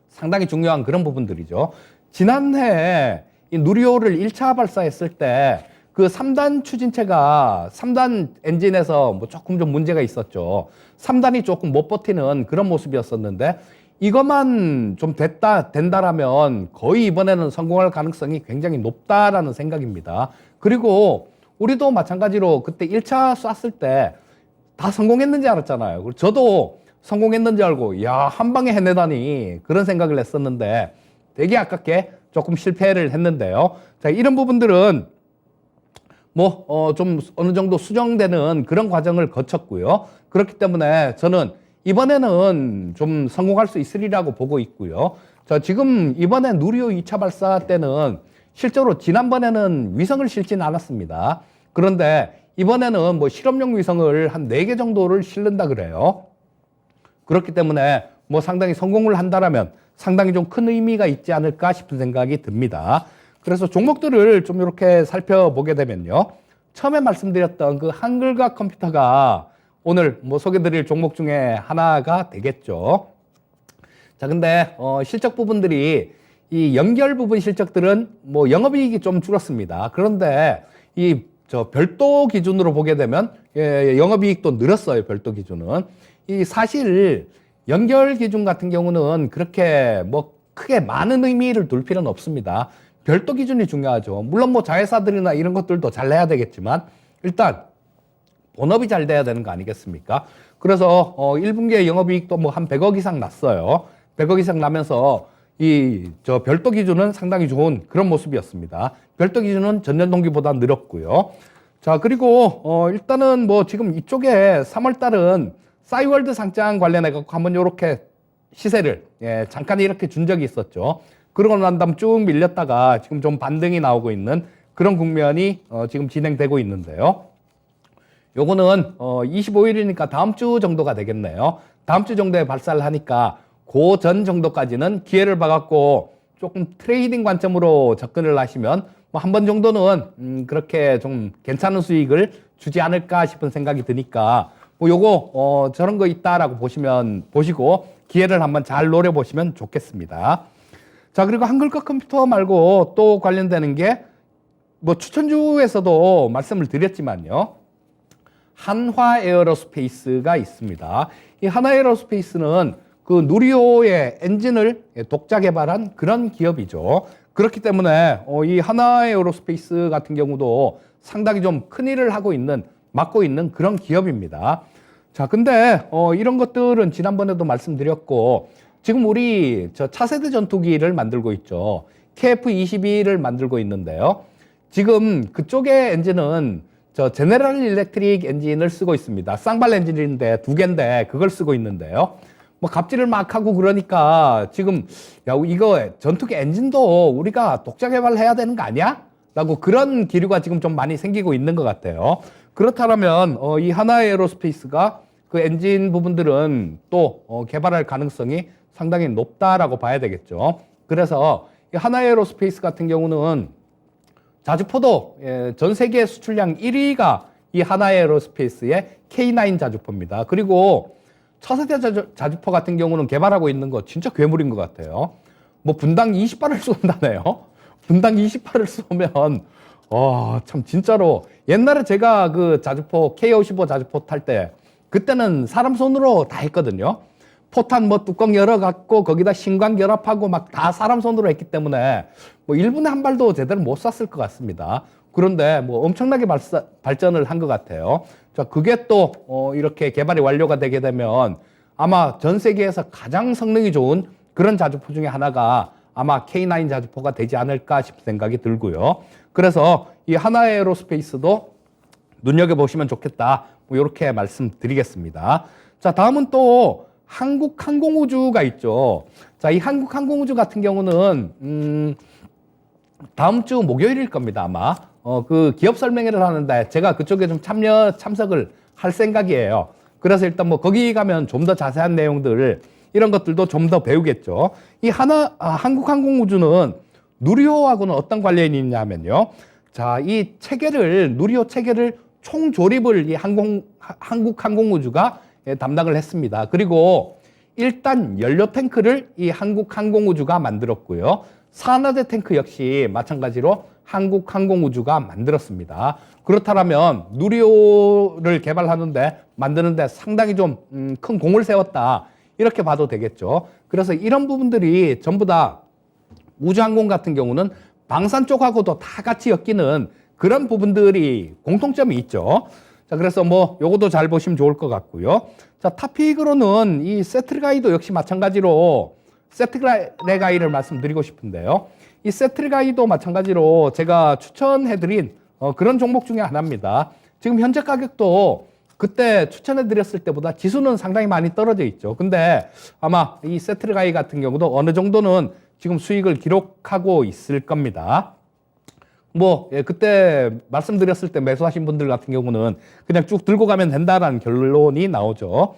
상당히 중요한 그런 부분들이죠. 지난해 이 누리호를 1차 발사했을 때 그 3단 추진체가 3단 엔진에서 뭐 조금 좀 문제가 있었죠. 3단이 조금 못 버티는 그런 모습이었었는데 이것만 좀 된다라면 거의 이번에는 성공할 가능성이 굉장히 높다라는 생각입니다. 그리고 우리도 마찬가지로 그때 1차 쐈을 때 다 성공했는지 알았잖아요. 그리고 저도 성공했는지 알고 야, 한 방에 해내다니 그런 생각을 했었는데 되게 아깝게 조금 실패를 했는데요. 자, 이런 부분들은 좀 어느 정도 수정되는 그런 과정을 거쳤고요. 그렇기 때문에 저는 이번에는 좀 성공할 수 있으리라고 보고 있고요. 자, 지금 이번에 누리호 2차 발사 때는 실제로 지난번에는 위성을 실지는 않았습니다. 그런데 이번에는 뭐 실험용 위성을 한 4개 정도를 실는다 그래요. 그렇기 때문에 뭐 상당히 성공을 한다라면 상당히 좀 큰 의미가 있지 않을까 싶은 생각이 듭니다. 그래서 종목들을 좀 이렇게 살펴보게 되면요. 처음에 말씀드렸던 그 한글과 컴퓨터가 오늘 뭐 소개드릴 종목 중에 하나가 되겠죠. 자, 근데 실적 부분들이 이 연결 부분 실적들은 뭐 영업이익이 좀 줄었습니다. 그런데 이 별도 기준으로 보게 되면 영업이익도 늘었어요. 별도 기준은. 이 사실 연결 기준 같은 경우는 그렇게 뭐 크게 많은 의미를 둘 필요는 없습니다. 별도 기준이 중요하죠. 물론 뭐 자회사들이나 이런 것들도 잘 내야 되겠지만 일단 본업이 잘 돼야 되는 거 아니겠습니까? 그래서 1분기에 영업이익도 뭐 한 100억 이상 났어요. 100억 이상 나면서 별도 기준은 상당히 좋은 그런 모습이었습니다. 별도 기준은 전년 동기보다 늘었고요. 자, 그리고 일단은 뭐 지금 이쪽에 3월 달은 싸이월드 상장 관련해 갖고 한번 요렇게 시세를 잠깐 이렇게 준 적이 있었죠. 그러고 난 다음 쭉 밀렸다가 지금 좀 반등이 나오고 있는 그런 국면이 지금 진행되고 있는데요. 요거는 25일이니까 다음 주 정도가 되겠네요. 다음 주 정도에 발사를 하니까 그 전 정도까지는 기회를 봐갖고 조금 트레이딩 관점으로 접근을 하시면 뭐 한 번 정도는 그렇게 좀 괜찮은 수익을 주지 않을까 싶은 생각이 드니까 뭐 요거 저런 거 있다라고 보시고 기회를 한번 잘 노려보시면 좋겠습니다. 자, 그리고 한글과 컴퓨터 말고 또 관련되는 게 뭐 추천주에서도 말씀을 드렸지만요. 한화 에어로스페이스가 있습니다. 이 한화 에어로스페이스는 그 누리호의 엔진을 독자 개발한 그런 기업이죠. 그렇기 때문에 이 한화 에어로스페이스 같은 경우도 상당히 좀 큰 일을 맡고 있는 그런 기업입니다. 자, 근데 이런 것들은 지난번에도 말씀드렸고 지금 우리 차세대 전투기를 만들고 있죠. KF-22를 만들고 있는데요. 지금 그쪽의 엔진은 제네럴 일렉트릭 엔진을 쓰고 있습니다. 쌍발 엔진인데 2개인데 그걸 쓰고 있는데요. 뭐 갑질을 막 하고 그러니까 지금 야, 이거 전투기 엔진도 우리가 독자 개발해야 되는 거 아니야? 라고 그런 기류가 지금 좀 많이 생기고 있는 것 같아요. 그렇다면 이 하나 에어로스페이스가 그 엔진 부분들은 또 개발할 가능성이 상당히 높다라고 봐야 되겠죠. 그래서 이 하나 에어로스페이스 같은 경우는 자주포도 전 세계 수출량 1위가 이 하나 에어로스페이스의 K9 자주포입니다. 그리고 차세대 자주포 같은 경우는 개발하고 있는 거 진짜 괴물인 것 같아요. 뭐 분당 20발을 쏜다네요. 분당 20발을 쏘면 참 진짜로 옛날에 제가 그 자주포 K55 자주포 탈 때 그때는 사람 손으로 다 했거든요. 포탄 뭐 뚜껑 열어갖고 거기다 신광 결합하고 막 다 사람 손으로 했기 때문에 뭐 1분에 한 발도 제대로 못 쐈을 것 같습니다. 그런데 뭐 엄청나게 발전을 한 것 같아요. 자, 그게 또 이렇게 개발이 완료가 되게 되면 아마 전 세계에서 가장 성능이 좋은 그런 자주포 중에 하나가 아마 K9 자주포가 되지 않을까 싶은 생각이 들고요. 그래서 이 하나 에어로스페이스도 눈여겨보시면 좋겠다. 뭐 이렇게 말씀드리겠습니다. 자, 다음은 또 한국항공우주가 있죠. 자, 이 한국항공우주 같은 경우는 다음 주 목요일일 겁니다, 아마. 그 기업 설명회를 하는데 제가 그쪽에 좀 참석을 할 생각이에요. 그래서 일단 뭐 거기 가면 좀 더 자세한 내용들 이런 것들도 좀 더 배우겠죠. 이 한국항공우주는 누리호하고는 어떤 관련이 있냐면요. 자, 이 체계를 누리호 체계를 총조립을 이 한국항공우주가 담당을 했습니다. 그리고 일단 연료 탱크를 이 한국항공우주가 만들었고요. 산화제 탱크 역시 마찬가지로 한국항공우주가 만들었습니다. 그렇다면 누리호를 만드는데 상당히 좀 큰 공을 세웠다. 이렇게 봐도 되겠죠. 그래서 이런 부분들이 전부 다 우주항공 같은 경우는 방산 쪽하고도 다 같이 엮이는 그런 부분들이 공통점이 있죠. 자, 그래서 뭐 요것도 잘 보시면 좋을 것 같고요. 자, 탑픽으로는 이 세트가이도 역시 마찬가지로 세트레가이를 말씀드리고 싶은데요. 이 세트레가이도 마찬가지로 제가 추천해드린 그런 종목 중에 하나입니다. 지금 현재 가격도 그때 추천해드렸을 때보다 지수는 상당히 많이 떨어져 있죠. 근데 아마 이 세트레가이 같은 경우도 어느 정도는 지금 수익을 기록하고 있을 겁니다. 뭐 그때 말씀드렸을 때 매수하신 분들 같은 경우는 그냥 쭉 들고 가면 된다라는 결론이 나오죠.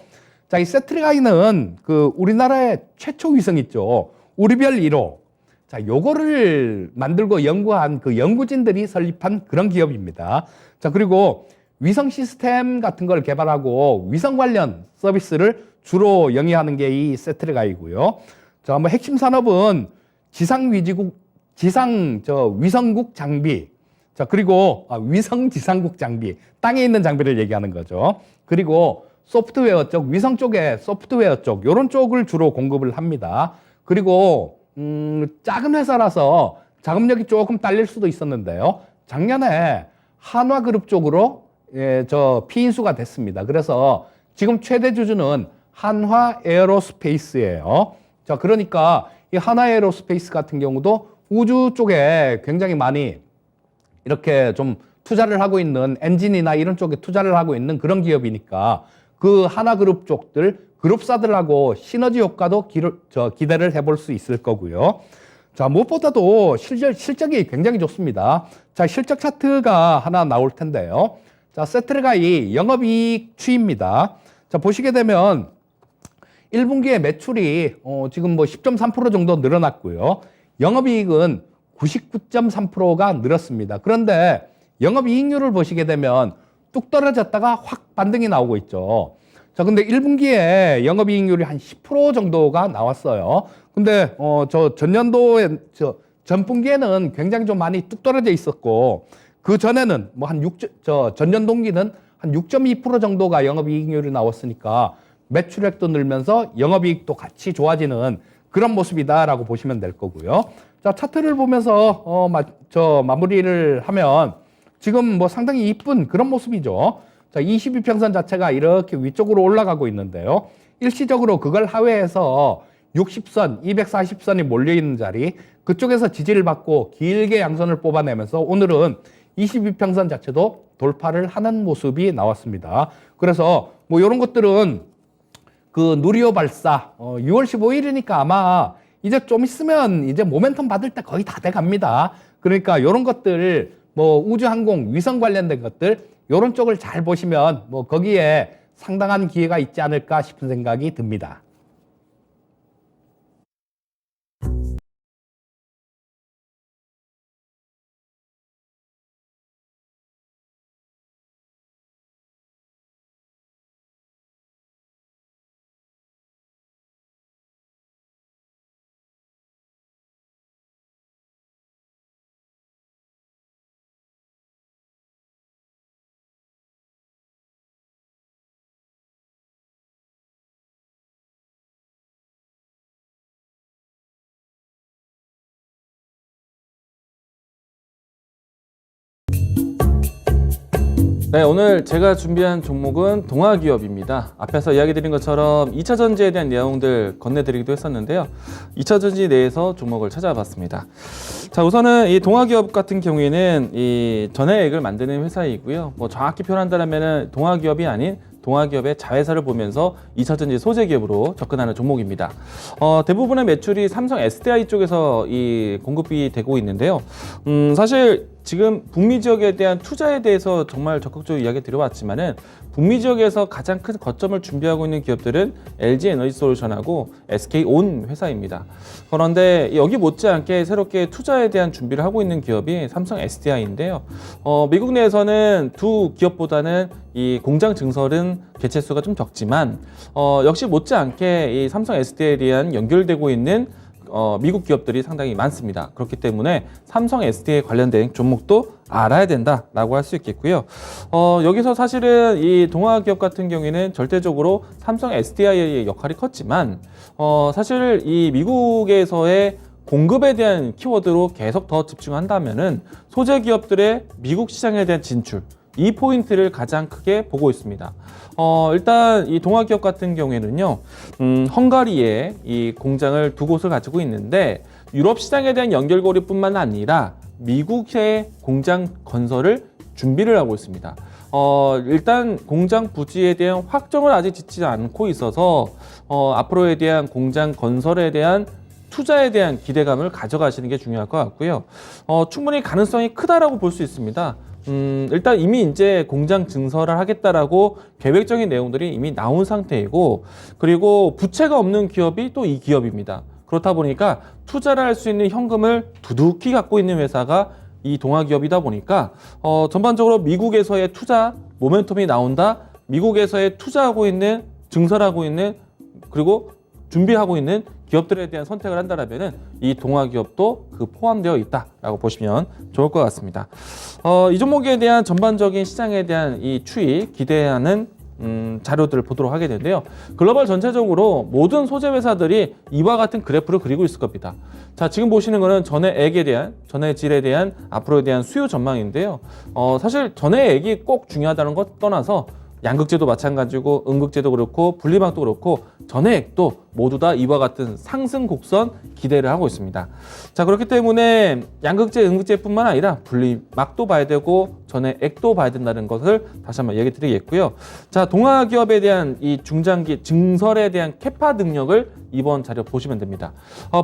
자, 이 세트리가이는 그 우리나라의 최초 위성 있죠. 우리별 1호. 자, 요거를 만들고 연구한 그 연구진들이 설립한 그런 기업입니다. 자, 그리고 위성 시스템 같은 걸 개발하고 위성 관련 서비스를 주로 영위하는 게 이 세트리가이고요. 자, 뭐 핵심 산업은 위성국 장비. 자, 그리고 위성 지상국 장비. 땅에 있는 장비를 얘기하는 거죠. 그리고 소프트웨어 쪽, 위성 쪽에 소프트웨어 쪽, 요런 쪽을 주로 공급을 합니다. 그리고 작은 회사라서 자금력이 조금 딸릴 수도 있었는데요. 작년에 한화그룹 쪽으로 피인수가 됐습니다. 그래서 지금 최대 주주는 한화에어로스페이스예요. 자, 그러니까 이 한화에어로스페이스 같은 경우도 우주 쪽에 굉장히 많이 이렇게 좀 투자를 하고 있는 엔진이나 이런 쪽에 투자를 하고 있는 그런 기업이니까 그 하나그룹 쪽들 그룹사들하고 시너지 효과도 기대를 해볼 수 있을 거고요. 자, 무엇보다도 실적이 굉장히 좋습니다. 자, 실적 차트가 하나 나올 텐데요. 자, 세트리가이 영업이익 추이입니다. 자, 보시게 되면 1분기에 매출이 지금 뭐 10.3% 정도 늘어났고요. 영업이익은 99.3%가 늘었습니다. 그런데 영업이익률을 보시게 되면 뚝 떨어졌다가 확 반등이 나오고 있죠. 자, 근데 1분기에 영업이익률이 한 10% 정도가 나왔어요. 근데 전분기에는 굉장히 좀 많이 뚝 떨어져 있었고, 그 전에는 뭐 전년 동기는 한 6.2% 정도가 영업이익률이 나왔으니까 매출액도 늘면서 영업이익도 같이 좋아지는 그런 모습이다라고 보시면 될 거고요. 자, 차트를 보면서 마무리를 하면 지금 뭐 상당히 이쁜 그런 모습이죠. 자, 22평선 자체가 이렇게 위쪽으로 올라가고 있는데요. 일시적으로 그걸 하회해서 60선, 240선이 몰려있는 자리, 그쪽에서 지지를 받고 길게 양선을 뽑아내면서 오늘은 22평선 자체도 돌파를 하는 모습이 나왔습니다. 그래서 뭐 이런 것들은 그 누리호 발사 6월 15일이니까 아마 이제 좀 있으면 이제 모멘텀 받을 때 거의 다 돼 갑니다. 그러니까 이런 것들 뭐 우주항공 위성 관련된 것들 이런 쪽을 잘 보시면 뭐 거기에 상당한 기회가 있지 않을까 싶은 생각이 듭니다. 네, 오늘 제가 준비한 종목은 동아기업입니다. 앞에서 이야기 드린 것처럼 2차 전지에 대한 내용들 건네드리기도 했었는데요. 2차 전지 내에서 종목을 찾아봤습니다. 자, 우선은 이 동아기업 같은 경우에는 이 전해액을 만드는 회사이고요. 뭐 정확히 표현한다면은 동아기업이 아닌 동아기업의 자회사를 보면서 2차 전지 소재 기업으로 접근하는 종목입니다. 대부분의 매출이 삼성 SDI 쪽에서 이 공급이 되고 있는데요. 사실 지금 북미 지역에 대한 투자에 대해서 정말 적극적으로 이야기 드려왔지만은 북미 지역에서 가장 큰 거점을 준비하고 있는 기업들은 LG 에너지 솔루션하고 SK온 회사입니다. 그런데 여기 못지않게 새롭게 투자에 대한 준비를 하고 있는 기업이 삼성 SDI인데요. 미국 내에서는 두 기업보다는 이 공장 증설은 개체수가 좀 적지만 역시 못지않게 이 삼성 SDI에 대한 연결되고 있는 미국 기업들이 상당히 많습니다. 그렇기 때문에 삼성 SDI 관련된 종목도 알아야 된다라고 할 수 있겠고요. 여기서 사실은 이 동아기업 같은 경우에는 절대적으로 삼성 SDI의 역할이 컸지만 사실 이 미국에서의 공급에 대한 키워드로 계속 더 집중한다면은 소재 기업들의 미국 시장에 대한 진출, 이 포인트를 가장 크게 보고 있습니다. 일단 이 동아기업 같은 경우에는요, 헝가리에 이 공장을 두 곳을 가지고 있는데 유럽 시장에 대한 연결고리뿐만 아니라 미국의 공장 건설을 준비를 하고 있습니다. 일단 공장 부지에 대한 확정을 아직 짓지 않고 있어서 앞으로에 대한 공장 건설에 대한 투자에 대한 기대감을 가져가시는 게 중요할 것 같고요. 충분히 가능성이 크다라고 볼 수 있습니다. 일단 이미 이제 공장 증설을 하겠다라고 계획적인 내용들이 이미 나온 상태이고, 그리고 부채가 없는 기업이 또 이 기업입니다. 그렇다 보니까 투자를 할 수 있는 현금을 두둑히 갖고 있는 회사가 이 동아기업이다 보니까 전반적으로 미국에서의 투자 모멘텀이 나온다. 미국에서의 투자하고 있는, 증설하고 있는, 그리고 준비하고 있는 기업들에 대한 선택을 한다라면은 이 동아기업도 그 포함되어 있다라고 보시면 좋을 것 같습니다. 이 종목에 대한 전반적인 시장에 대한 이 추이 기대하는 자료들을 보도록 하게 되는데요. 글로벌 전체적으로 모든 소재 회사들이 이와 같은 그래프를 그리고 있을 겁니다. 자, 지금 보시는 거는 전해액에 대한, 전해질에 대한 앞으로에 대한 수요 전망인데요. 사실 전해액이 꼭 중요하다는 것 떠나서 양극재도 마찬가지고 음극재도 그렇고 분리막도 그렇고 전해액도 모두 다 이와 같은 상승 곡선 기대를 하고 있습니다. 자, 그렇기 때문에 양극재, 음극재뿐만 아니라 분리막도 봐야 되고 전해액도 봐야 된다는 것을 다시 한번 얘기 드리겠고요. 자, 동아기업에 대한 이 중장기 증설에 대한 캐파 능력을 이번 자료 보시면 됩니다.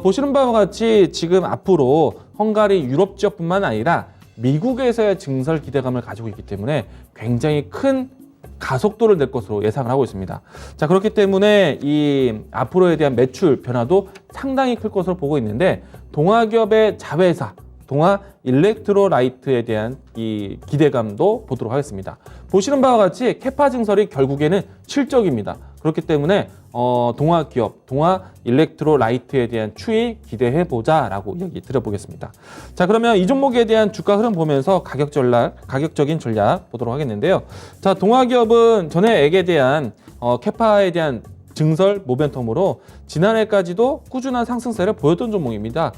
보시는 바와 같이 지금 앞으로 헝가리 유럽 지역뿐만 아니라 미국에서의 증설 기대감을 가지고 있기 때문에 굉장히 큰 가속도를 낼 것으로 예상을 하고 있습니다. 자, 그렇기 때문에 이 앞으로에 대한 매출 변화도 상당히 클 것으로 보고 있는데, 동아기업의 자회사 동아 일렉트로라이트에 대한 이 기대감도 보도록 하겠습니다. 보시는 바와 같이 캐파 증설이 결국에는 실적입니다. 그렇기 때문에 동아기업, 동아 일렉트로라이트에 대한 추이 기대해보자라고 얘기 드려보겠습니다. 자, 그러면 이 종목에 대한 주가 흐름 보면서 가격적인 전략 보도록 하겠는데요. 자, 동아기업은 전해액에 대한 캐파에 대한 증설 모멘텀으로 지난해까지도 꾸준한 상승세를 보였던 종목입니다.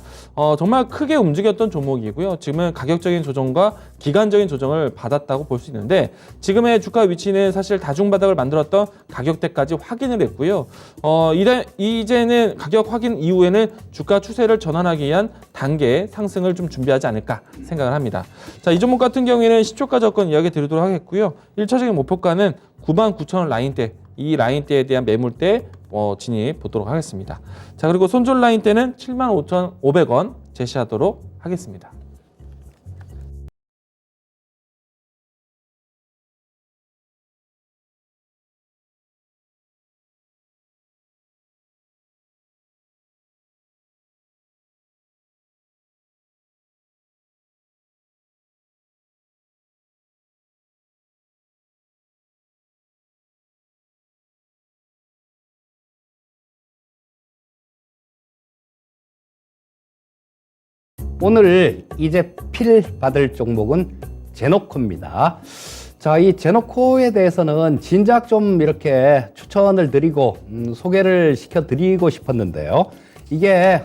정말 크게 움직였던 종목이고요. 지금은 가격적인 조정과 기간적인 조정을 받았다고 볼 수 있는데, 지금의 주가 위치는 사실 다중바닥을 만들었던 가격대까지 확인을 했고요. 이제는 가격 확인 이후에는 주가 추세를 전환하기 위한 단계의 상승을 좀 준비하지 않을까 생각을 합니다. 자, 이 종목 같은 경우에는 시초가 접근 이야기 드리도록 하겠고요. 1차적인 목표가는 99,000원 라인대, 이 라인대에 대한 매물대 진입 보도록 하겠습니다. 자, 그리고 손절 라인대는 75,500원 제시하도록 하겠습니다. 오늘 이제 필 받을 종목은 제노코입니다. 자, 이 제노코에 대해서는 진작 좀 이렇게 추천을 드리고 소개를 시켜드리고 싶었는데요. 이게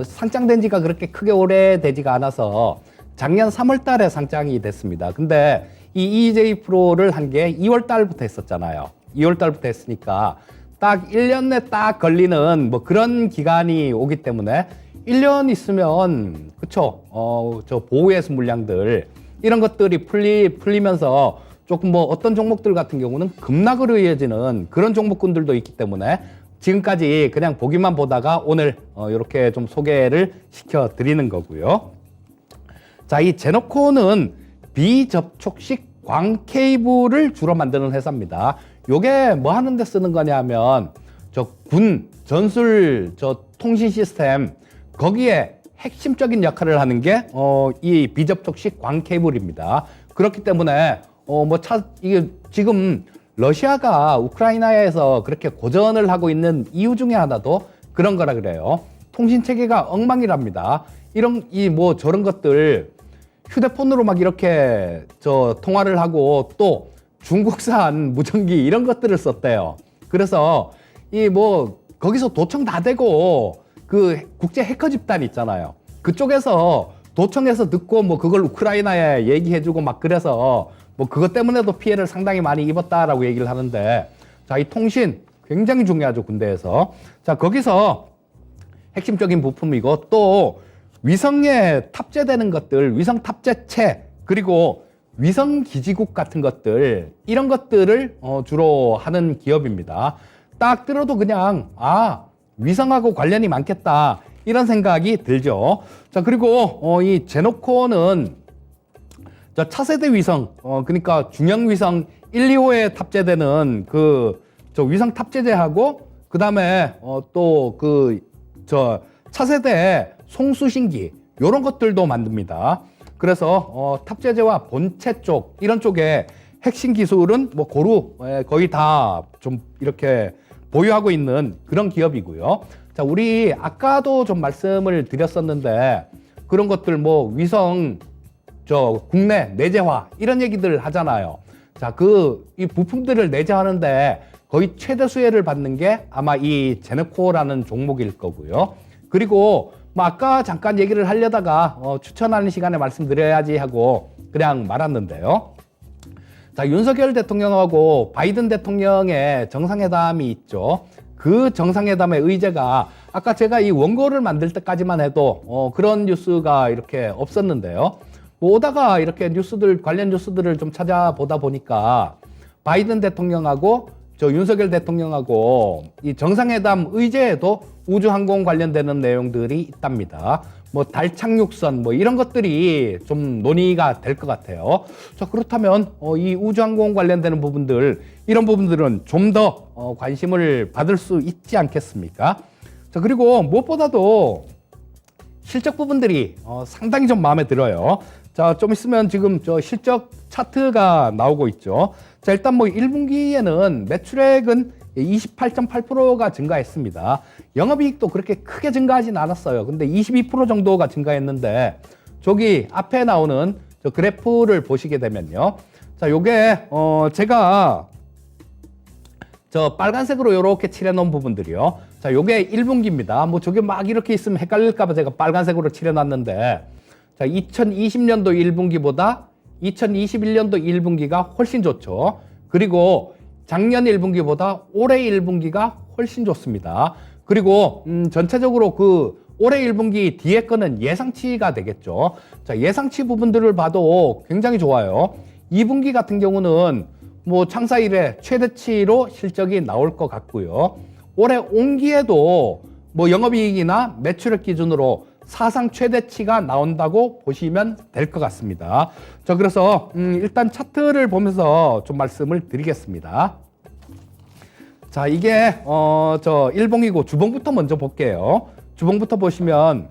상장된 지가 그렇게 크게 오래되지가 않아서 작년 3월 달에 상장이 됐습니다. 근데 이 EJ 프로를 한 게 2월 달부터 했었잖아요. 2월 달부터 했으니까 딱 1년 내 딱 걸리는 뭐 그런 기간이 오기 때문에 1년 있으면, 그쵸, 저 보호해수 물량들, 이런 것들이 풀리면서 조금 뭐 어떤 종목들 같은 경우는 급락으로 이어지는 그런 종목군들도 있기 때문에 지금까지 그냥 보기만 보다가 오늘 이렇게 좀 소개를 시켜드리는 거고요. 자, 이 제노코는 비접촉식 광 케이블을 주로 만드는 회사입니다. 요게 뭐 하는 데 쓰는 거냐면 저 군 전술 저 통신 시스템, 거기에 핵심적인 역할을 하는 게 이 비접촉식 광 케이블입니다. 그렇기 때문에 이게 지금 러시아가 우크라이나에서 그렇게 고전을 하고 있는 이유 중에 하나도 그런 거라 그래요. 통신 체계가 엉망이랍니다. 저런 것들 휴대폰으로 막 이렇게 통화를 하고 또 중국산 무전기 이런 것들을 썼대요. 그래서 거기서 도청 다 되고 그 국제 해커 집단 있잖아요. 그쪽에서 도청해서 듣고 그걸 우크라이나에 얘기해주고 막 그래서 그것 때문에도 피해를 상당히 많이 입었다라고 얘기를 하는데, 자, 이 통신 굉장히 중요하죠, 군대에서. 자, 거기서 핵심적인 부품이고 또 위성에 탑재되는 것들, 위성 탑재체, 그리고 위성 기지국 같은 것들, 이런 것들을 주로 하는 기업입니다. 딱 들어도 그냥 위성하고 관련이 많겠다 이런 생각이 들죠. 자, 그리고 이 제노코는 저 차세대 위성, 그러니까 중형 위성 1, 2호에 탑재되는 저 위성 탑재제하고 그다음에 또 저 차세대 송수신기 요런 것들도 만듭니다. 그래서 탑재제와 본체 쪽 이런 쪽에 핵심 기술은 뭐 고루 거의 다 좀 이렇게 보유하고 있는 그런 기업이고요. 자, 우리 아까도 좀 말씀을 드렸었는데 그런 것들 뭐 위성 저 국내 내재화 이런 얘기들 하잖아요. 자, 이 부품들을 내재하는데 거의 최대 수혜를 받는 게 아마 이 제네코라는 종목일 거고요. 그리고 뭐 아까 잠깐 얘기를 하려다가 추천하는 시간에 말씀드려야지 하고 그냥 말았는데요. 자, 윤석열 대통령하고 바이든 대통령의 정상회담이 있죠. 그 정상회담의 의제가 아까 제가 이 원고를 만들 때까지만 해도 그런 뉴스가 이렇게 없었는데요. 뭐 오다가 이렇게 관련 뉴스들을 좀 찾아보다 보니까 바이든 대통령하고 저 윤석열 대통령하고 이 정상회담 의제에도 우주항공 관련되는 내용들이 있답니다. 뭐 달 착륙선 뭐 이런 것들이 좀 논의가 될 것 같아요. 자, 그렇다면 이 우주항공 관련되는 부분들 이런 부분들은 좀 더 관심을 받을 수 있지 않겠습니까? 자, 그리고 무엇보다도 실적 부분들이 상당히 좀 마음에 들어요. 자, 좀 있으면 지금 저 실적 차트가 나오고 있죠. 자, 일단 뭐 1분기에는 매출액은 28.8%가 증가했습니다. 영업이익도 그렇게 크게 증가하진 않았어요. 근데 22% 정도가 증가했는데 저기 앞에 나오는 저 그래프를 보시게 되면요. 자, 요게 제가 저 빨간색으로 이렇게 칠해 놓은 부분들이요. 자, 요게 1분기입니다. 뭐 저게 막 이렇게 있으면 헷갈릴까 봐 제가 빨간색으로 칠해 놨는데 자, 2020년도 1분기보다 2021년도 1분기가 훨씬 좋죠. 그리고 작년 1분기보다 올해 1분기가 훨씬 좋습니다. 그리고 전체적으로 올해 1분기 뒤에 거는 예상치가 되겠죠. 자, 예상치 부분들을 봐도 굉장히 좋아요. 2분기 같은 경우는 뭐 창사 이래 최대치로 실적이 나올 것 같고요. 올해 온기에도 뭐 영업이익이나 매출액 기준으로 사상 최대치가 나온다고 보시면 될 것 같습니다. 자, 그래서 일단 차트를 보면서 좀 말씀을 드리겠습니다. 자, 이게 저 일봉이고 주봉부터 먼저 볼게요. 주봉부터 보시면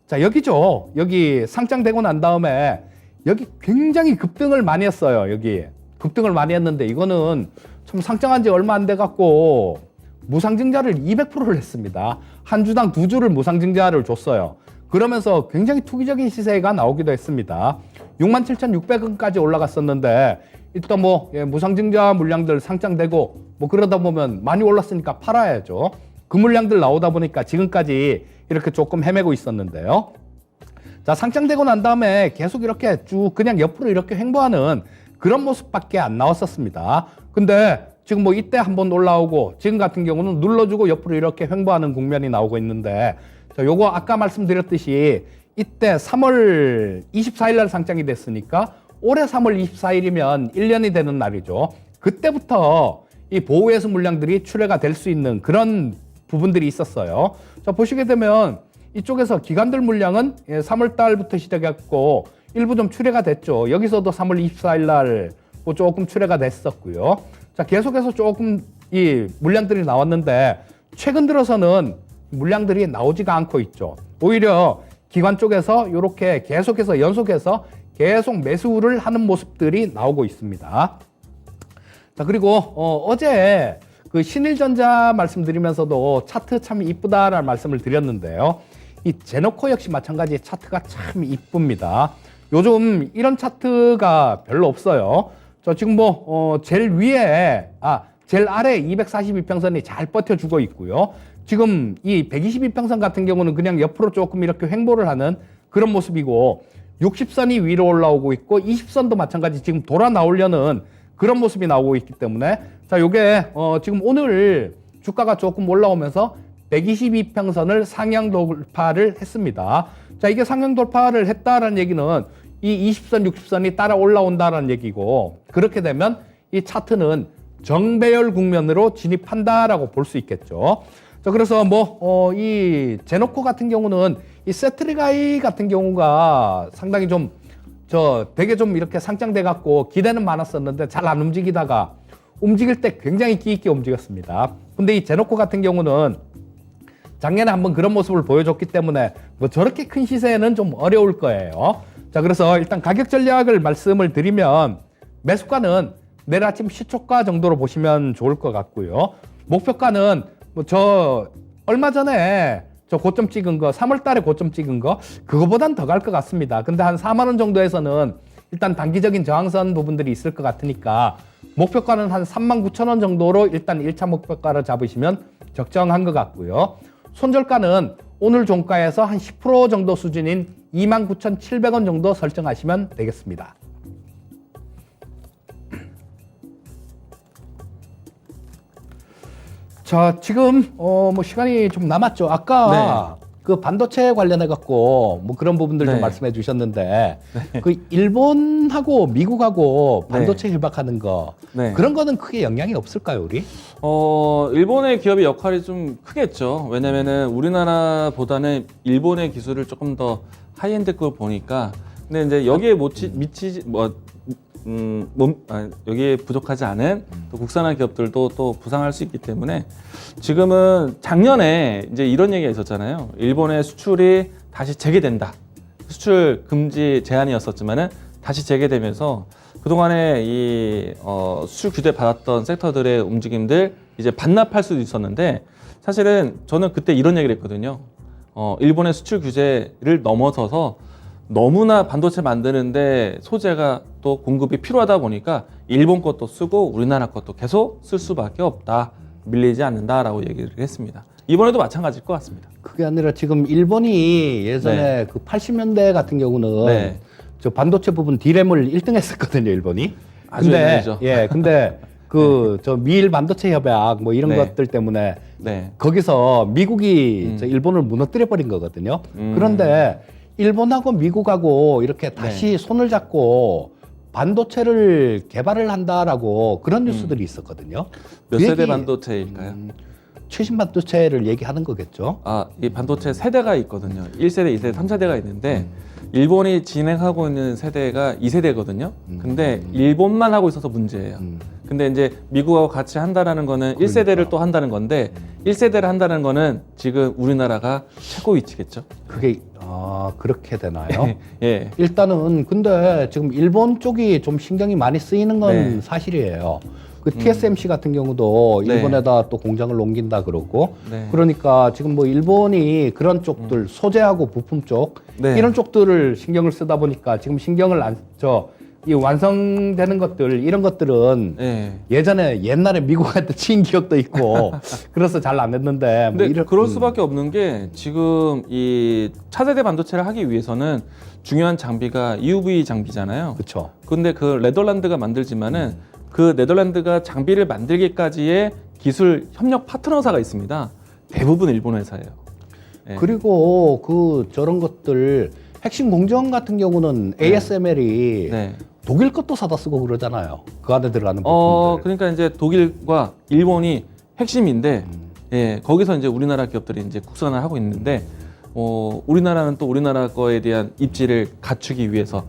자, 여기죠. 여기 상장되고 난 다음에 여기 굉장히 급등을 많이 했어요. 여기 급등을 많이 했는데 이거는 참 상장한 지 얼마 안 돼 갖고 무상증자를 200%를 했습니다. 한 주당 2주를 무상증자를 줬어요. 그러면서 굉장히 투기적인 시세가 나오기도 했습니다. 67,600원까지 올라갔었는데 일단 뭐 무상증자 물량들 상장되고 뭐 그러다 보면 많이 올랐으니까 팔아야죠. 그 물량들 나오다 보니까 지금까지 이렇게 조금 헤매고 있었는데요. 자, 상장되고 난 다음에 계속 이렇게 쭉 그냥 옆으로 이렇게 횡보하는 그런 모습밖에 안 나왔었습니다. 근데 지금 뭐 이때 한번 올라오고 지금 같은 경우는 눌러주고 옆으로 이렇게 횡보하는 국면이 나오고 있는데 자, 요거 아까 말씀드렸듯이 이때 3월 24일 날 상장이 됐으니까 올해 3월 24일이면 1년이 되는 날이죠. 그때부터 이 보호회수 물량들이 출회가 될 수 있는 그런 부분들이 있었어요. 자, 보시게 되면 이쪽에서 기관들 물량은 3월 달부터 시작했고 일부 좀 출회가 됐죠. 여기서도 3월 24일 날 뭐 조금 출회가 됐었고요. 자, 계속해서 조금 이 물량들이 나왔는데 최근 들어서는 물량들이 나오지가 않고 있죠. 오히려 기관 쪽에서 이렇게 계속해서 연속해서 계속 매수를 하는 모습들이 나오고 있습니다. 자, 그리고 어제 그 신일전자 말씀드리면서도 차트 참 이쁘다라는 말씀을 드렸는데요. 이 제노코 역시 마찬가지 차트가 참 이쁩니다. 요즘 이런 차트가 별로 없어요. 저 지금 뭐 제일 아래 242평선이 잘 버텨주고 있고요. 지금 이 122평선 같은 경우는 그냥 옆으로 조금 이렇게 횡보를 하는 그런 모습이고 60선이 위로 올라오고 있고 20선도 마찬가지 지금 돌아 나오려는 그런 모습이 나오고 있기 때문에 자, 요게 지금 오늘 주가가 조금 올라오면서 122평선을 상향 돌파를 했습니다. 자, 이게 상향 돌파를 했다라는 얘기는 이 20선, 60선이 따라 올라온다라는 얘기고 그렇게 되면 이 차트는 정배열 국면으로 진입한다라고 볼 수 있겠죠. 자, 그래서 이 제노코 같은 경우는 이 세트리가이 같은 경우가 상당히 되게 좀 이렇게 상장돼 갖고 기대는 많았었는데 잘 안 움직이다가 움직일 때 굉장히 끼 있게 움직였습니다. 근데 이 제노코 같은 경우는 작년에 한번 그런 모습을 보여줬기 때문에 뭐 저렇게 큰 시세는 좀 어려울 거예요. 자, 그래서 일단 가격 전략을 말씀을 드리면 매수가는 내일 아침 시초가 정도로 보시면 좋을 것 같고요. 목표가는 얼마 전에 저 고점 찍은 거 3월 달에 고점 찍은 거 그거보단 더 갈 것 같습니다. 근데 한 4만 원 정도에서는 일단 단기적인 저항선 부분들이 있을 것 같으니까 목표가는 한 39,000원 정도로 일단 1차 목표가를 잡으시면 적정한 것 같고요. 손절가는 오늘 종가에서 한 10% 정도 수준인 29,700원 정도 설정하시면 되겠습니다. 자, 지금 시간이 좀 남았죠. 아까 그 반도체 관련해 갖고 뭐 그런 부분들 좀 말씀해 주셨는데 그 일본하고 미국하고 반도체 협약하는 거 그런 거는 크게 영향이 없을까요, 우리? 일본의 기업의 역할이 좀 크겠죠. 왜냐면은 우리나라보다는 일본의 기술을 조금 더 하이엔드 걸 보니까 근데 이제 여기에 여기에 부족하지 않은 또 국산화 기업들도 또 부상할 수 있기 때문에 지금은 작년에 이제 이런 얘기가 있었잖아요. 일본의 수출이 다시 재개된다. 수출 금지 제한이었었지만은 다시 재개되면서 그동안에 이 수출 규제 받았던 섹터들의 움직임들 이제 반납할 수도 있었는데 사실은 저는 그때 이런 얘기를 했거든요. 일본의 수출 규제를 넘어서서 너무나 반도체 만드는데 소재가 또 공급이 필요하다 보니까 일본 것도 쓰고 우리나라 것도 계속 쓸 수밖에 없다. 밀리지 않는다라고 얘기를 했습니다. 이번에도 마찬가지일 것 같습니다. 그게 아니라 지금 일본이 예전에 그 80년대 같은 경우는 저 반도체 부분 D램을 1등 했었거든요, 일본이. 아주 예전이죠. 근데 저 미일 반도체 협약 뭐 이런 것들 때문에 거기서 미국이 저 일본을 무너뜨려 버린 거거든요. 그런데 일본하고 미국하고 이렇게 다시 손을 잡고 반도체를 개발을 한다라고 그런 뉴스들이 있었거든요. 몇 세대 반도체일까요? 최신 반도체를 얘기하는 거겠죠. 이 반도체 세대가 있거든요. 1세대, 2세대, 3세대가 있는데 일본이 진행하고 있는 세대가 2세대거든요. 근데 일본만 하고 있어서 문제예요. 근데 이제 미국하고 같이 한다라는 거는 1세대를 또 한다는 건데 1세대를 한다는 거는 지금 우리나라가 최고 위치겠죠. 그게 그렇게 되나요? 예. 일단은 근데 지금 일본 쪽이 좀 신경이 많이 쓰이는 건 사실이에요. 그 TSMC 같은 경우도 일본에다 또 공장을 옮긴다 그러고 그러니까 지금 뭐 일본이 그런 쪽들 소재하고 부품 쪽 이런 쪽들을 신경을 쓰다 보니까 지금 신경을 이 완성되는 것들 이런 것들은 옛날에 미국한테 치인 기억도 있고 그래서 잘 안 됐는데 근데 그럴 수밖에 없는 게 지금 이 차세대 반도체를 하기 위해서는 중요한 장비가 EUV 장비잖아요. 그렇죠. 근데 그 네덜란드가 만들지만은 그 네덜란드가 장비를 만들기까지의 기술 협력 파트너사가 있습니다. 대부분 일본 회사예요. 그리고 저런 것들 핵심 공정 같은 경우는 ASML이 독일 것도 사다 쓰고 그러잖아요. 그 안에 들어가는 부품들. 그러니까 이제 독일과 일본이 핵심인데, 거기서 이제 우리나라 기업들이 이제 국산을 하고 있는데, 우리나라는 또 우리나라 거에 대한 입지를 갖추기 위해서,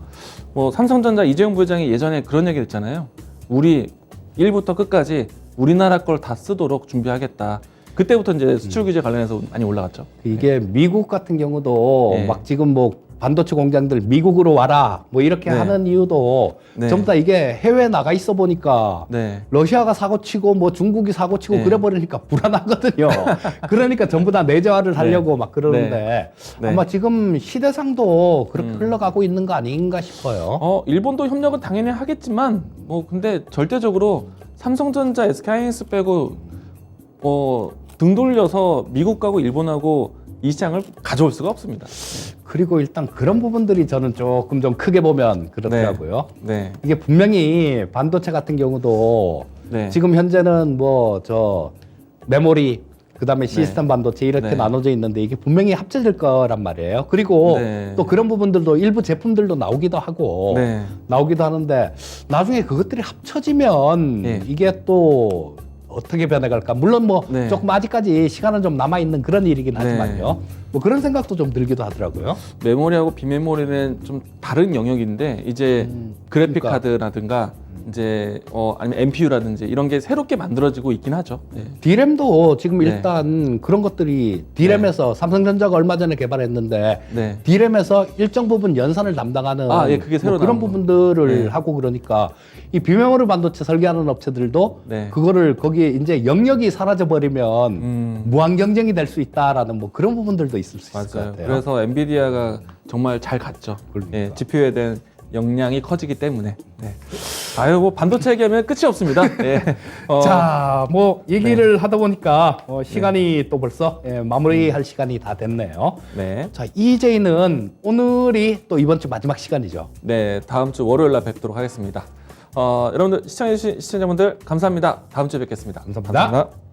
삼성전자 이재용 부회장이 예전에 그런 얘기를 했잖아요. 우리 1부터 끝까지 우리나라 걸 다 쓰도록 준비하겠다. 그때부터 이제 수출 규제 관련해서 많이 올라갔죠. 이게 미국 같은 경우도 막 지금 반도체 공장들 미국으로 와라 뭐 이렇게 하는 이유도 전부 다 이게 해외에 나가 있어 보니까 러시아가 사고치고 뭐 중국이 사고치고 그래 버리니까 불안하거든요. 그러니까 전부 다 내재화를 하려고 막 그러는데 아마 지금 시대상도 그렇게 흘러가고 있는 거 아닌가 싶어요. 일본도 협력은 당연히 하겠지만 근데 절대적으로 삼성전자, SK하이닉스 빼고 등 돌려서 미국하고 일본하고 이 시장을 가져올 수가 없습니다. 그리고 일단 그런 부분들이 저는 조금 좀 크게 보면 그렇더라고요. 이게 분명히 반도체 같은 경우도 지금 현재는 메모리 그다음에 시스템 반도체 이렇게 나눠져 있는데 이게 분명히 합쳐질 거란 말이에요. 그리고 또 그런 부분들도 일부 제품들도 나오기도 하고 나오기도 하는데 나중에 그것들이 합쳐지면 이게 또 어떻게 변해갈까? 물론 뭐 네. 조금 아직까지 시간은 좀 남아 있는 그런 일이긴 네. 하지만요. 뭐 그런 생각도 좀 들기도 하더라고요. 메모리하고 비메모리는 좀 다른 영역인데 이제 그래픽 그러니까. 카드라든가 이제 아니면 MPU라든지 이런 게 새롭게 만들어지고 있긴 하죠. 네. D램도 지금 네. 일단 그런 것들이 D램에서 삼성전자가 얼마 전에 개발했는데 네. D램에서 일정 부분 연산을 담당하는 예, 그게 새로 뭐 그런 나온 거. 부분들을 네. 하고 그러니까 이 비메모리 반도체 설계하는 업체들도 네. 그거를 거기에 이제 영역이 사라져 버리면 무한 경쟁이 될 수 있다라는 뭐 그런 부분들도 있을 수 있을 것 맞아요. 같아요. 그래서 엔비디아가 정말 잘 갔죠. 그러니까. 예, GPU에 대한 역량이 커지기 때문에. 네. 아유, 뭐 반도체 얘기하면 끝이 없습니다. 예. 자, 뭐 얘기를 하다 보니까 시간이 또 벌써 마무리할 시간이 다 됐네요. 네. 자, EJ는 오늘이 또 이번 주 마지막 시간이죠. 네, 다음 주 월요일 날 뵙도록 하겠습니다. 여러분들 시청해주신 시청자분들 감사합니다. 다음 주에 뵙겠습니다. 감사합니다.